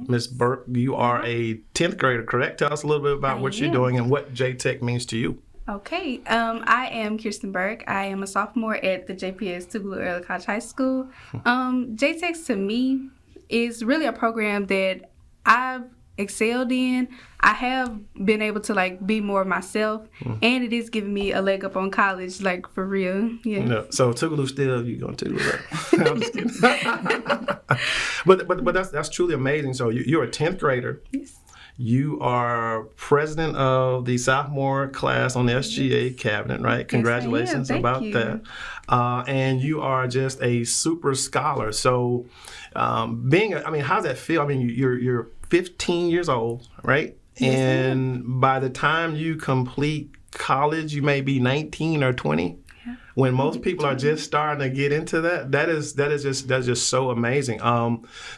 Ms. Burke, you are a 10th grader, correct? Tell us a little bit about what you're doing and what JTech means to you. Okay, I am Kirsten Burke. I am a sophomore at the JPS-Tougaloo Early College High School. JTech to me is really a program that I've excelled in. I have been able to be more myself, and it is giving me a leg up on college, for real. Yeah. No, so Tougaloo still, you going to Tougaloo? I'm just kidding. but that's truly amazing. So you're a 10th grader. Yes. You are president of the sophomore class on the SGA cabinet, right? Congratulations about that. And you are just a super scholar. So how's that feel? I mean, you're 15 years old, right? Yes, and by the time you complete college, you may be 19 or 20. Yeah. When most people are just starting to get into that's just so amazing.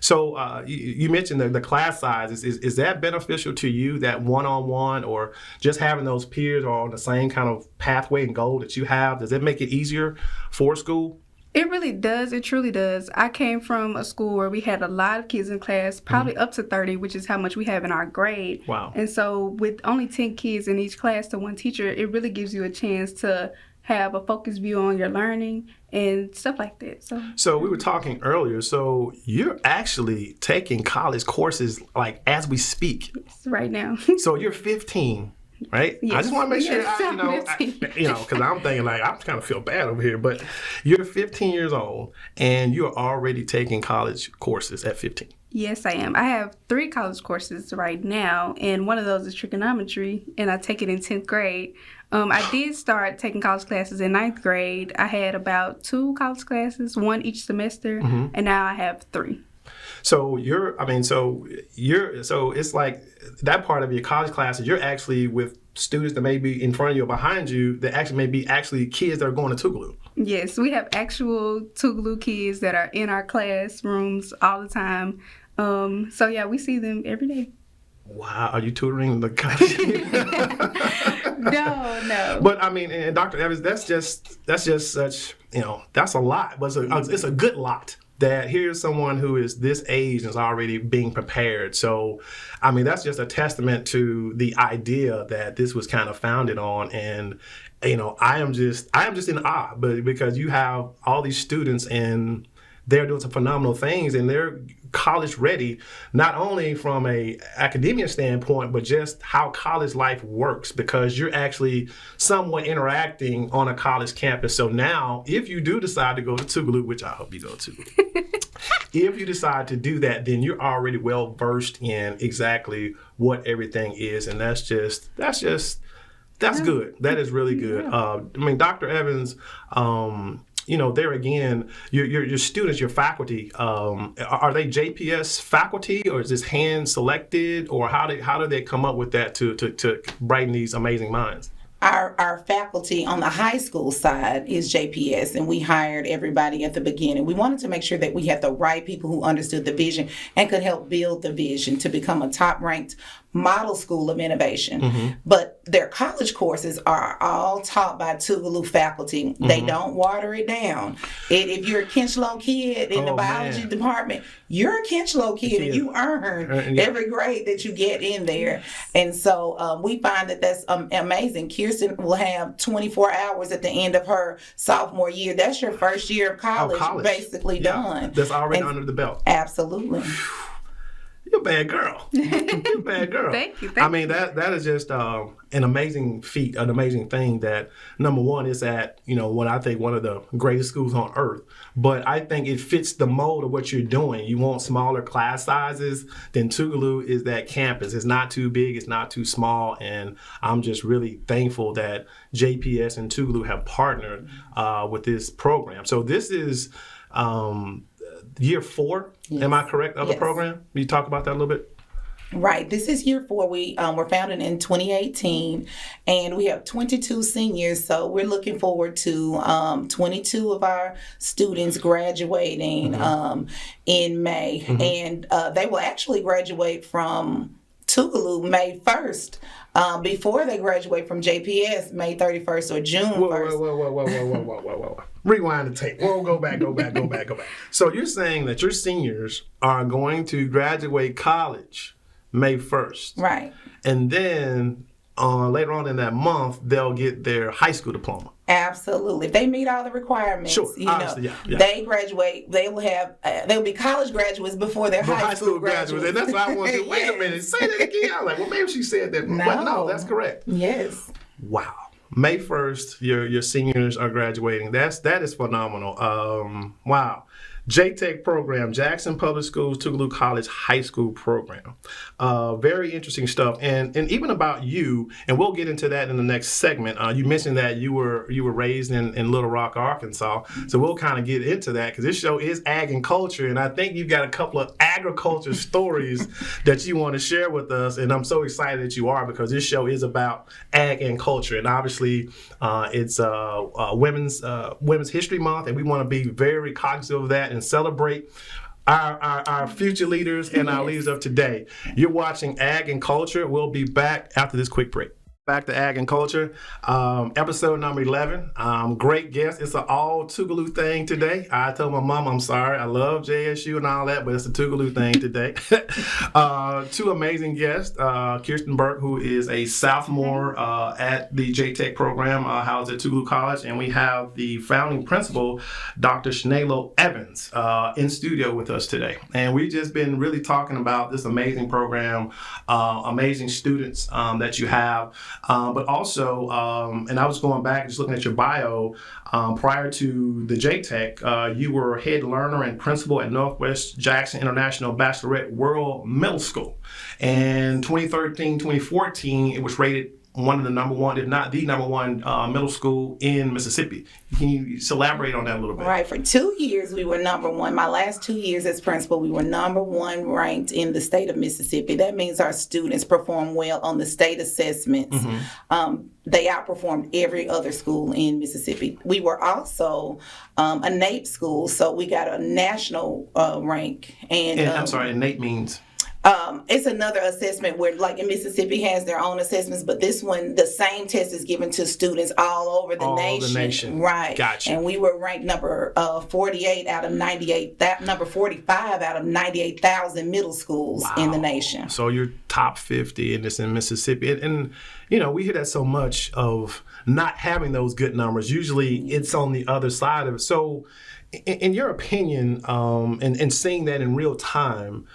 So you mentioned the class size. Is that beneficial to you, that one-on-one, or just having those peers or on the same kind of pathway and goal that you have? Does it make it easier for school? It really does. It truly does. I came from a school where we had a lot of kids in class, probably up to 30, which is how much we have in our grade. Wow. And so with only 10 kids in each class to one teacher, it really gives you a chance to have a focused view on your learning and stuff like that. So we were talking earlier, so you're actually taking college courses as we speak. Yes, right now. So you're 15. Right? Yes. I just want to make sure, because I'm thinking I'm kind of feel bad over here, but you're 15 years old and you're already taking college courses at 15. Yes, I am. I have 3 college courses right now, and one of those is trigonometry, and I take it in 10th grade. I did start taking college classes in 9th grade. I had about 2 college classes, 1 each semester, and now I have 3. So it's like that part of your college classes, you're actually with students that may be in front of you or behind you that actually may be kids that are going to Tougaloo. Yes, we have actual Tougaloo kids that are in our classrooms all the time. So yeah, we see them every day. Wow, are you tutoring the college? No. But I mean, and Dr. Evans, that's just such, that's a lot, but it's a good lot. That here's someone who is this age and is already being prepared. So, I mean, that's just a testament to the idea that this was kind of founded on. And, I am just in awe, but because you have all these students and they're doing some phenomenal things, and they're college ready, not only from a academia standpoint, but just how college life works, because you're actually somewhat interacting on a college campus. So now, if you do decide to go to Tougaloo, which I hope you go to, if you decide to do that, then you're already well versed in exactly what everything is, and that's good. That is really good. I mean, Dr. Evans, there again, your students, your faculty, are they JPS faculty, or is this hand selected, or how do they come up with that to brighten these amazing minds? Our faculty on the high school side is JPS, and we hired everybody at the beginning. We wanted to make sure that we had the right people who understood the vision and could help build the vision to become a top-ranked model school of innovation. But their college courses are all taught by Tougaloo faculty. They don't water it down. If you're a Chinelo kid in the biology department, you're a Chinelo kid, and you earn every grade that you get in there. And so we find that that's amazing. Kirsten will have 24 hours at the end of her sophomore year. That's your first year of college. Basically done. That's already under the belt. Absolutely. You're a bad girl. You're a bad girl. Thank you. I mean, that is just an amazing feat, an amazing thing that, number one, is at, what I think one of the greatest schools on earth. But I think it fits the mold of what you're doing. You want smaller class sizes, then Tougaloo is that campus. It's not too big, it's not too small, and I'm just really thankful that JPS and Tougaloo have partnered with this program. So this is year 4, am I correct, of the program? Can you talk about that a little bit? Right. This is year 4. We were founded in 2018, and we have 22 seniors. So we're looking forward to 22 of our students graduating in May. And they will actually graduate from Tougaloo May 1st. Before they graduate from JPS May 31st or June 1st. Whoa. Rewind the tape. Whoa, go back. So you're saying that your seniors are going to graduate college May 1st. Right. And then later on in that month, they'll get their high school diploma. Absolutely. If they meet all the requirements, sure. They graduate, they'll be college graduates before their high school graduates. And that's why I want to wait a minute, say that again. I was like, well, maybe she said that. No. But no, that's correct. Yes. Wow. May 1st, your seniors are graduating. That is phenomenal. Wow. JTech program, Jackson Public Schools, Tougaloo College High School program. Very interesting stuff. And even about you, and we'll get into that in the next segment. You mentioned that you were raised in Little Rock, Arkansas. So we'll kind of get into that, because this show is ag and culture. And I think you've got a couple of agriculture stories that you want to share with us. And I'm so excited that you are, because this show is about ag and culture. And obviously it's Women's History Month, and we want to be very cognizant of that and celebrate our future leaders and our leaders of today. You're watching Ag and Culture. We'll be back after this quick break. Back to Ag and Culture, episode number 11. Great guest. It's an all Tougaloo thing today. I told my mom, I'm sorry, I love JSU and all that, but it's a Tougaloo thing today. 2 amazing guests, Kirsten Burke, who is a sophomore at the JTech program housed at Tougaloo College, and we have the founding principal, Dr. Chinelo Evans, in studio with us today. And we've just been really talking about this amazing program, amazing students that you have. But also, and I was going back, just looking at your bio, prior to the JTech, you were head learner and principal at Northwest Jackson International Bachelorette World Middle School. And 2013, 2014, it was rated one of the number one, if not the number one middle school in Mississippi. Can you elaborate on that a little bit? Right. For 2 years, we were number one. My last 2 years as principal, we were number one ranked in the state of Mississippi. That means our students perform well on the state assessments. They outperformed every other school in Mississippi. We were also a NAEP school, so we got a national rank. And I'm sorry, NAEP means? It's another assessment where, like in Mississippi, has their own assessments, but this one, the same test is given to students all over the nation. Right. Gotcha. And we were ranked number 48 out of 98, number 45 out of 98,000 middle schools in the nation. So you're top 50, and it's in Mississippi. And we hear that so much of not having those good numbers. Usually it's on the other side of it. So in your opinion, and seeing that in real time,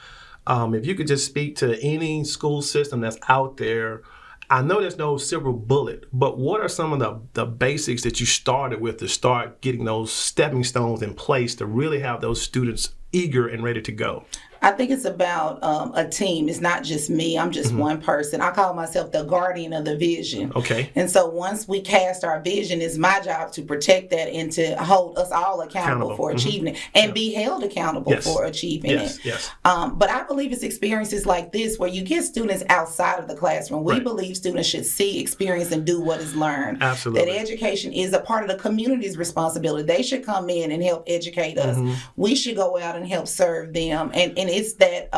if you could just speak to any school system that's out there, I know there's no silver bullet, but what are some of the basics that you started with to start getting those stepping stones in place to really have those students eager and ready to go? I think it's about a team. It's not just me. I'm just one person. I call myself the guardian of the vision. Okay. And so once we cast our vision, it's my job to protect that and to hold us all accountable for achieving it and be held accountable for achieving it. Yes. But I believe it's experiences like this where you get students outside of the classroom. We believe students should see, experience, and do what is learned. Absolutely. That education is a part of the community's responsibility. They should come in and help educate us. We should go out and help serve them. And it's that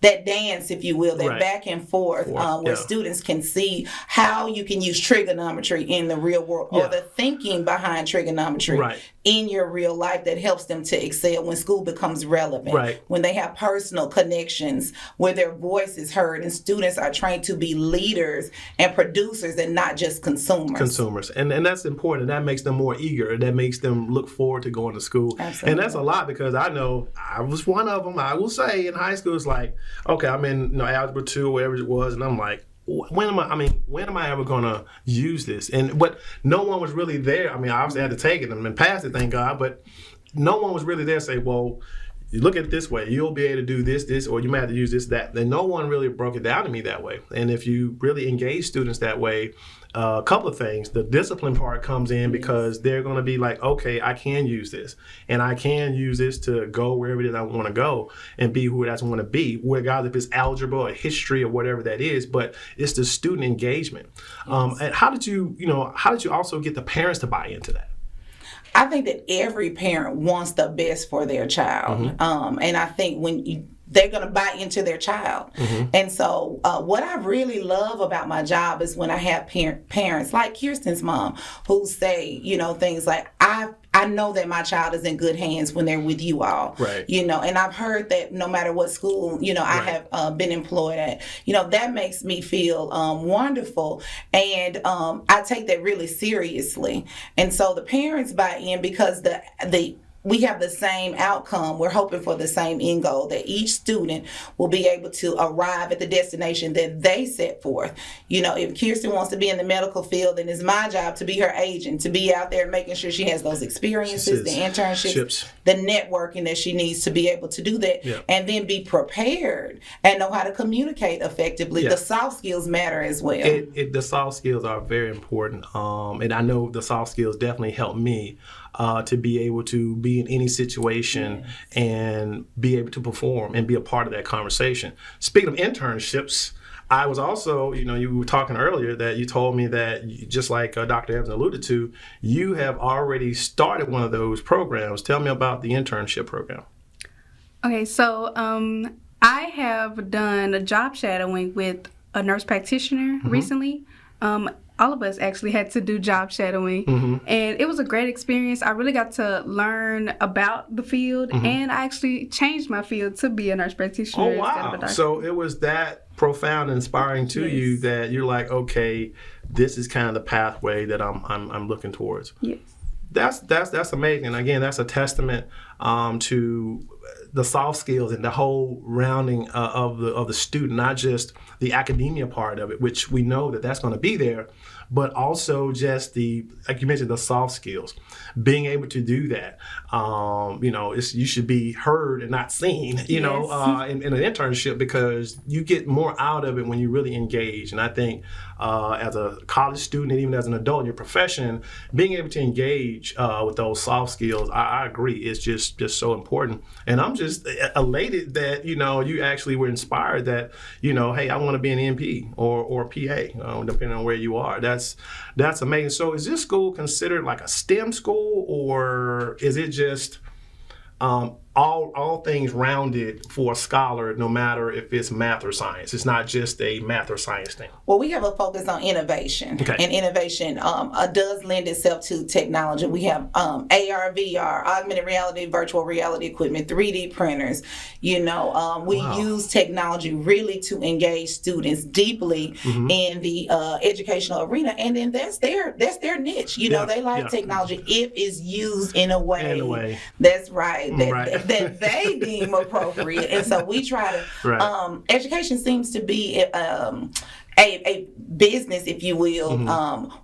that dance, if you will, that back and forth where students can see how you can use trigonometry in the real world or the thinking behind trigonometry in your real life that helps them to excel when school becomes relevant, when they have personal connections, where their voice is heard, and students are trained to be leaders and producers and not just consumers. And that's important. That makes them more eager. That makes them look forward to going to school. Absolutely. And that's a lot, because I know I was one of them. I will say in high school, it's like, okay, I'm in algebra 2 or whatever it was, and I'm like, when am I ever going to use this? But no one was really there. I mean, I obviously had to take it and pass it, thank God, but no one was really there to say, well, you look at it this way, you'll be able to do this, or you might have to use this, that. And no one really broke it down to me that way. And if you really engage students that way, a couple of things. The discipline part comes in because they're going to be like, okay, I can use this, and I can use this to go wherever it is I want to go and be who it is I want to be, regardless if it's algebra or history or whatever that is. But it's the student engagement. And how did you also get the parents to buy into that? I think that every parent wants the best for their child. And I think they're going to buy into their child. And so what I really love about my job is when I have parents like Kirsten's mom who say, things like, I know that my child is in good hands when they're with you all. And I've heard that no matter what school, I have been employed at, that makes me feel wonderful. And I take that really seriously. And so the parents buy in because we have the same outcome. We're hoping for the same end goal, that each student will be able to arrive at the destination that they set forth. If Kirsten wants to be in the medical field, then it's my job to be her agent, to be out there making sure she has those experiences, the internships, the networking that she needs to be able to do that, and then be prepared and know how to communicate effectively. The soft skills matter as well. The soft skills are very important, and I know the soft skills definitely help me to be able to be in any situation and be able to perform and be a part of that conversation. Speaking of internships, I was also, you were talking earlier that you told me that, just like Dr. Evans alluded to, you have already started one of those programs. Tell me about the internship program. Okay, so I have done a job shadowing with a nurse practitioner recently. All of us actually had to do job shadowing, and it was a great experience. I really got to learn about the field, and I actually changed my field to be a nurse practitioner. Oh, wow. So it was that profound and inspiring to you that you're like, okay, this is kind of the pathway that I'm looking towards. Yes. That's amazing. And again, that's a testament to the soft skills and the whole rounding of the student, not just the academia part of it, which we know that's going to be there, but also just like you mentioned, the soft skills, being able to do that. You should be heard and not seen, in an internship, because you get more out of it when you really engage. And I think as a college student and even as an adult in your profession, being able to engage with those soft skills, I agree, is just so important. And I'm just elated that, you actually were inspired that, hey, I want to be an MP or PA, depending on where you are. That's amazing. So is this school considered like a STEM school, or is it just all all things rounded for a scholar, no matter if it's math or science. It's not just a math or science thing. Well, we have a focus on innovation, Okay. and innovation does lend itself to technology. We have AR, VR, augmented reality, virtual reality equipment, 3D printers. We Wow. use technology really to engage students deeply in the educational arena, and then that's their niche. They like technology if it's used in a way. That's right. That they deem appropriate, and so we try to. Right. Education seems to be a business, if you will,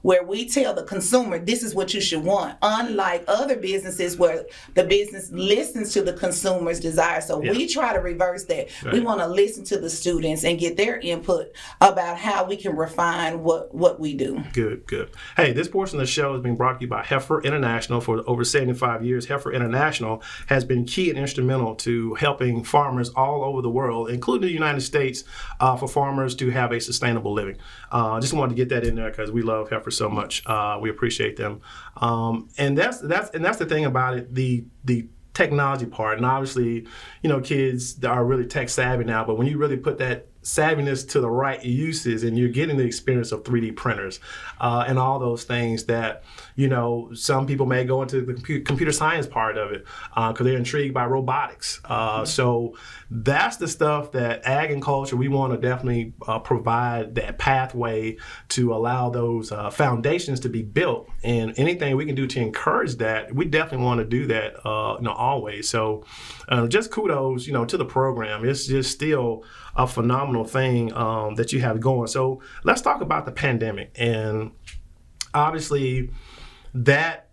where we tell the consumer this is what you should want, unlike other businesses where the business listens to the consumer's desire. So we try to reverse that. Right. We want to listen to the students and get their input about how we can refine what we do. Good. Hey, this portion of the show is being brought to you by Heifer International. For over 75 years, Heifer International has been key and instrumental to helping farmers all over the world, including the United States, for farmers to have a sustainable living. Just wanted to get that in there because we love Heifer so much. We appreciate them, and that's the thing about it. The technology part, and obviously, kids are really tech savvy now. But when you really put that savviness to the right uses, and you're getting the experience of 3D printers and all those things that some people may go into the computer science part of it because they're intrigued by robotics. So that's the stuff that ag and culture, we want to definitely provide that pathway to allow those foundations to be built, and anything we can do to encourage that, we definitely want to do that always. So just kudos to the program. It's just still a phenomenal thing that you have going. So let's talk about the pandemic, and obviously that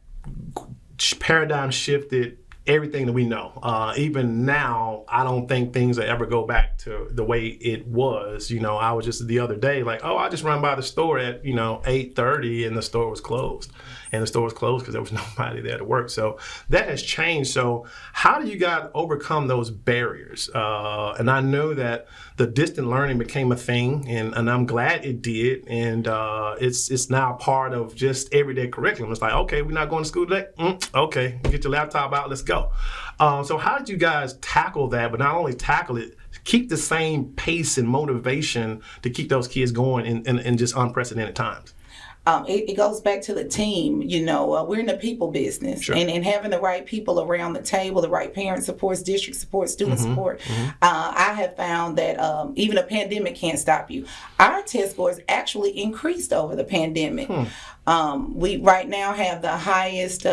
paradigm shifted everything that we know. Even now, I don't think things will ever go back to the way it was. I was just the other day like, I just run by the store at 8:30 and the store was closed. And the store was closed because there was nobody there to work. So that has changed. So how do you guys overcome those barriers? And I know that the distant learning became a thing, and I'm glad it did. And it's now part of just everyday curriculum. It's like, okay, we're not going to school today? Okay, get your laptop out, let's go. So how did you guys tackle that? But not only tackle it, keep the same pace and motivation to keep those kids going in just unprecedented times? It goes back to the team. We're in the people business, Sure. and having the right people around the table, the right parent support, district support, student support. I have found that even a pandemic can't stop you. Our test scores actually increased over the pandemic. We right now have the highest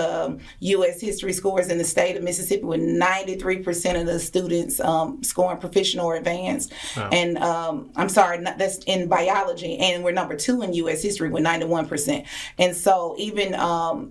U.S. history scores in the state of Mississippi, with 93% of the students scoring proficient or advanced. Wow. And that's in biology, and we're number 2 in U.S. history with 91%. And so even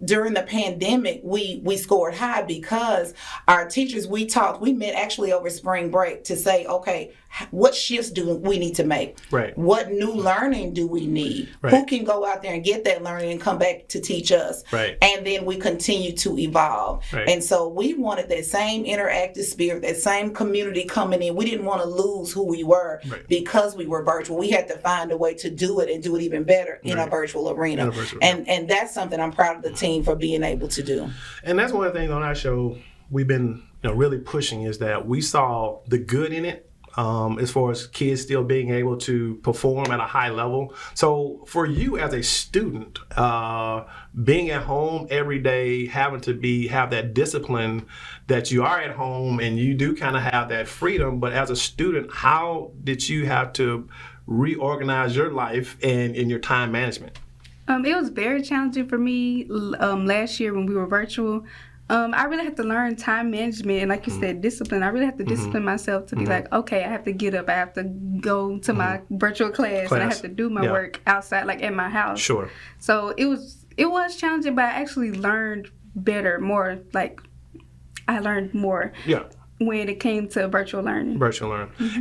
during the pandemic, we scored high because our teachers, we met actually over spring break to say, okay, what shifts do we need to make? Right. What new learning do we need? Right. Who can go out there and get that learning and come back to teach us? Right. And then we continue to evolve. Right. And so we wanted that same interactive spirit, that same community coming in. We didn't want to lose who we were because we were virtual. We had to find a way to do it and do it even better in a virtual arena. And that's something I'm proud of the team for being able to do. And that's one of the things on our show we've been really pushing, is that we saw the good in it. As far as kids still being able to perform at a high level. So for you as a student, being at home every day, having to have that discipline that you are at home and you do kind of have that freedom, but as a student, how did you have to reorganize your life and your time management? It was very challenging for me last year when we were virtual. I really have to learn time management, and like you said, discipline. I really have to discipline myself to be like, okay, I have to get up, I have to go to my virtual class, and I have to do my work outside, like at my house. Sure. So it was challenging, but I actually learned better, more like I learned more. Yeah. When it came to virtual learning.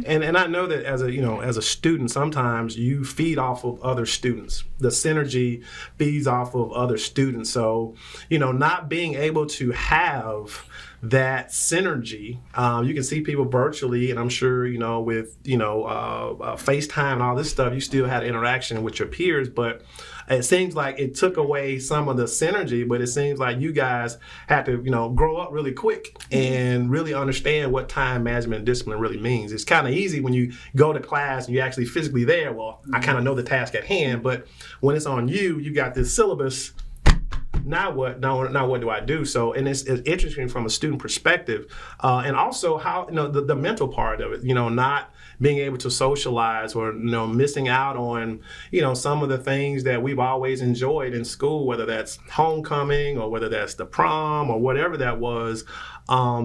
And I know that as a student, sometimes you feed off of other students. The synergy feeds off of other students. So, not being able to have that synergy. You can see people virtually, and I'm sure, with, FaceTime and all this stuff, you still had interaction with your peers, but it seems like it took away some of the synergy, but it seems like you guys had to, grow up really quick and really understand what time management and discipline really means. It's kind of easy when you go to class and you're actually physically there. Well, I kind of know the task at hand, but when it's on you, you got this syllabus. Now what? Now what do I do? So, and it's interesting from a student perspective, and also how the mental part of it. Not being able to socialize or missing out on some of the things that we've always enjoyed in school, whether that's homecoming or whether that's the prom or whatever that was.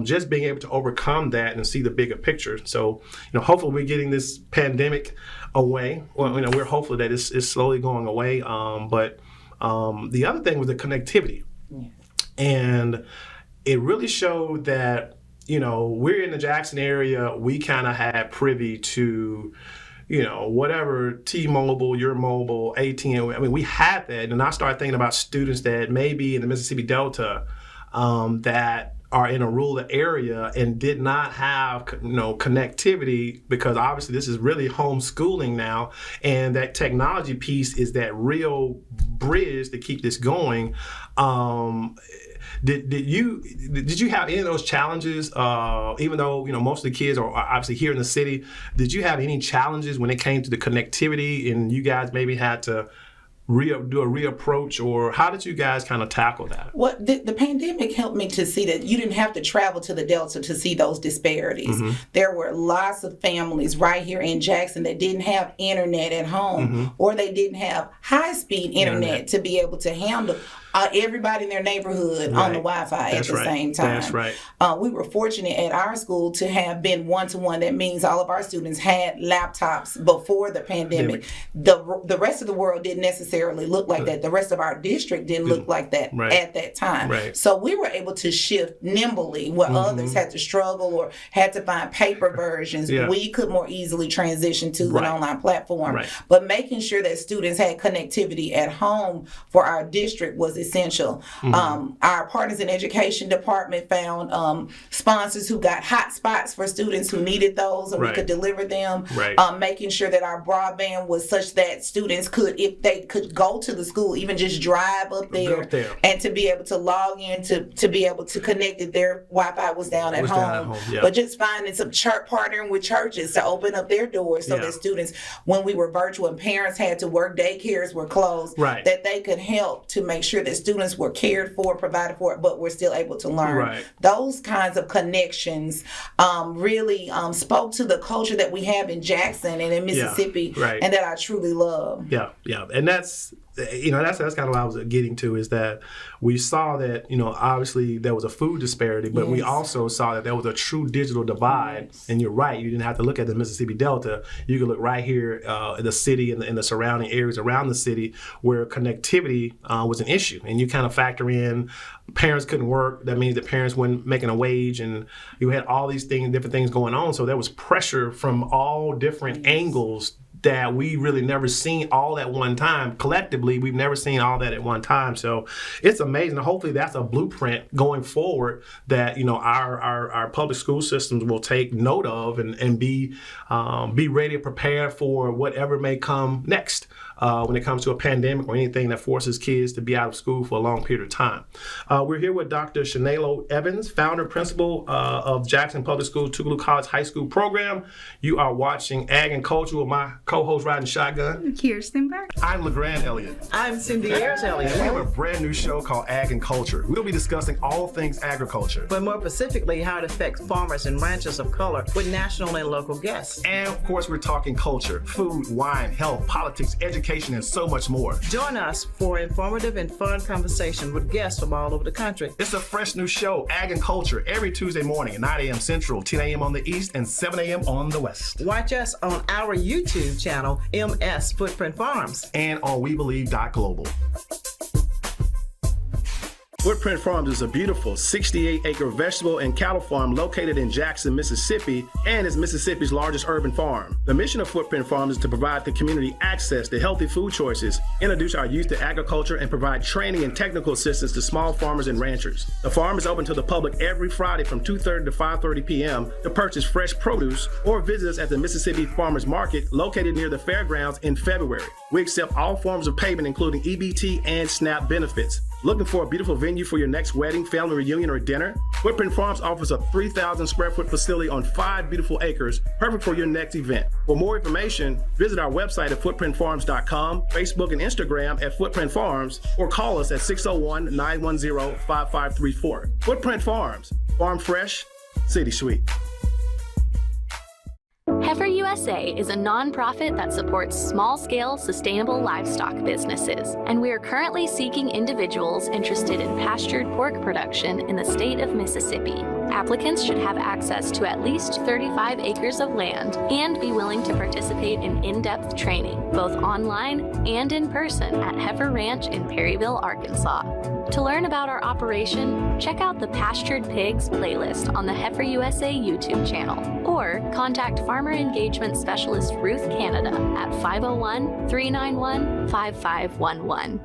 Just being able to overcome that and see the bigger picture. So, hopefully we're getting this pandemic away. Well, we're hopeful that it's slowly going away. But the other thing was the connectivity. Yes. And it really showed that, we're in the Jackson area, we kind of had privy to, whatever T-Mobile, Your Mobile, AT&T, we had that. And I started thinking about students that may be in the Mississippi Delta that are in a rural area and did not have, connectivity, because obviously this is really homeschooling now, and that technology piece is that real bridge to keep this going. Did you have any of those challenges? Even though most of the kids are obviously here in the city, did you have any challenges when it came to the connectivity, and you guys maybe had to do a reapproach, or how did you guys kind of tackle that? Well, the pandemic helped me to see that you didn't have to travel to the Delta to see those disparities. Mm-hmm. There were lots of families right here in Jackson that didn't have internet at home, mm-hmm. or they didn't have high-speed internet to be able to handle everybody in their neighborhood on the Wi-Fi at the same time. That's right. We were fortunate at our school to have been one-to-one. That means all of our students had laptops before the pandemic. The rest of the world didn't necessarily look like that. The rest of our district didn't look like that at that time. Right. So we were able to shift nimbly where mm-hmm. others had to struggle or had to find paper versions. Yeah. We could more easily transition to an online platform. Right. But making sure that students had connectivity at home for our district was essential. Mm-hmm. Our partners in education department found sponsors who got hotspots for students who needed those, and we could deliver them. Right. Making sure that our broadband was such that students could, if they could go to the school, even just drive up there. And to be able to log in to be able to connect if their Wi-Fi was down at home. Yeah. But just finding some partnering with churches to open up their doors so that students, when we were virtual and parents had to work, daycares were closed, that they could help to make sure that students were cared for, provided for, but were still able to learn. Right. Those kinds of connections really spoke to the culture that we have in Jackson and in Mississippi, and that I truly love. Yeah, and that's that's kind of what I was getting to, is that we saw that obviously there was a food disparity, but we also saw that there was a true digital divide. And you're right, you didn't have to look at the Mississippi Delta. You could look right here in the city and in the surrounding areas around the city where connectivity was an issue. And you kind of factor in parents couldn't work. That means that parents weren't making a wage, and you had all these different things going on. So there was pressure from all different angles that we really never seen all at one time. Collectively, we've never seen all that at one time. So it's amazing. Hopefully that's a blueprint going forward that our public school systems will take note of and be ready to prepare for whatever may come next when it comes to a pandemic or anything that forces kids to be out of school for a long period of time. We're here with Dr. Chinelo Evans, founder, principal of Jackson Public School, Tougaloo College High School program. You are watching Ag and Culture with my co-host riding shotgun, Kirsten Burke. I'm LeGrand Elliott. I'm Cindy Ayers Elliott. And we have a brand new show called Ag and Culture. We'll be discussing all things agriculture, but more specifically how it affects farmers and ranchers of color with national and local guests. And of course, we're talking culture, food, wine, health, politics, education, and so much more. Join us for informative and fun conversation with guests from all over the country. It's a fresh new show, Ag and Culture, every Tuesday morning at 9 a.m. Central, 10 a.m. on the East, and 7 a.m. on the West. Watch us on our YouTube channel, MS Footprint Farms, and on WeBelieve.global. Footprint Farms is a beautiful 68-acre vegetable and cattle farm located in Jackson, Mississippi, and is Mississippi's largest urban farm. The mission of Footprint Farms is to provide the community access to healthy food choices, introduce our youth to agriculture, and provide training and technical assistance to small farmers and ranchers. The farm is open to the public every Friday from 2:30 to 5:30 p.m. to purchase fresh produce or visit us at the Mississippi Farmers Market located near the fairgrounds in February. We accept all forms of payment, including EBT and SNAP benefits. Looking for a beautiful venue for your next wedding, family reunion, or dinner? Footprint Farms offers a 3,000 square foot facility on 5 beautiful acres, perfect for your next event. For more information, visit our website at footprintfarms.com, Facebook and Instagram at Footprint Farms, or call us at 601-910-5534. Footprint Farms, farm fresh, city sweet. Heifer USA is a nonprofit that supports small-scale, sustainable livestock businesses, and we are currently seeking individuals interested in pastured pork production in the state of Mississippi. Applicants should have access to at least 35 acres of land and be willing to participate in in-depth training, both online and in person at Heifer Ranch in Perryville, Arkansas. To learn about our operation, check out the Pastured Pigs playlist on the Heifer USA YouTube channel, or contact Farmer Engagement Specialist Ruth Canada at 501-391-5511.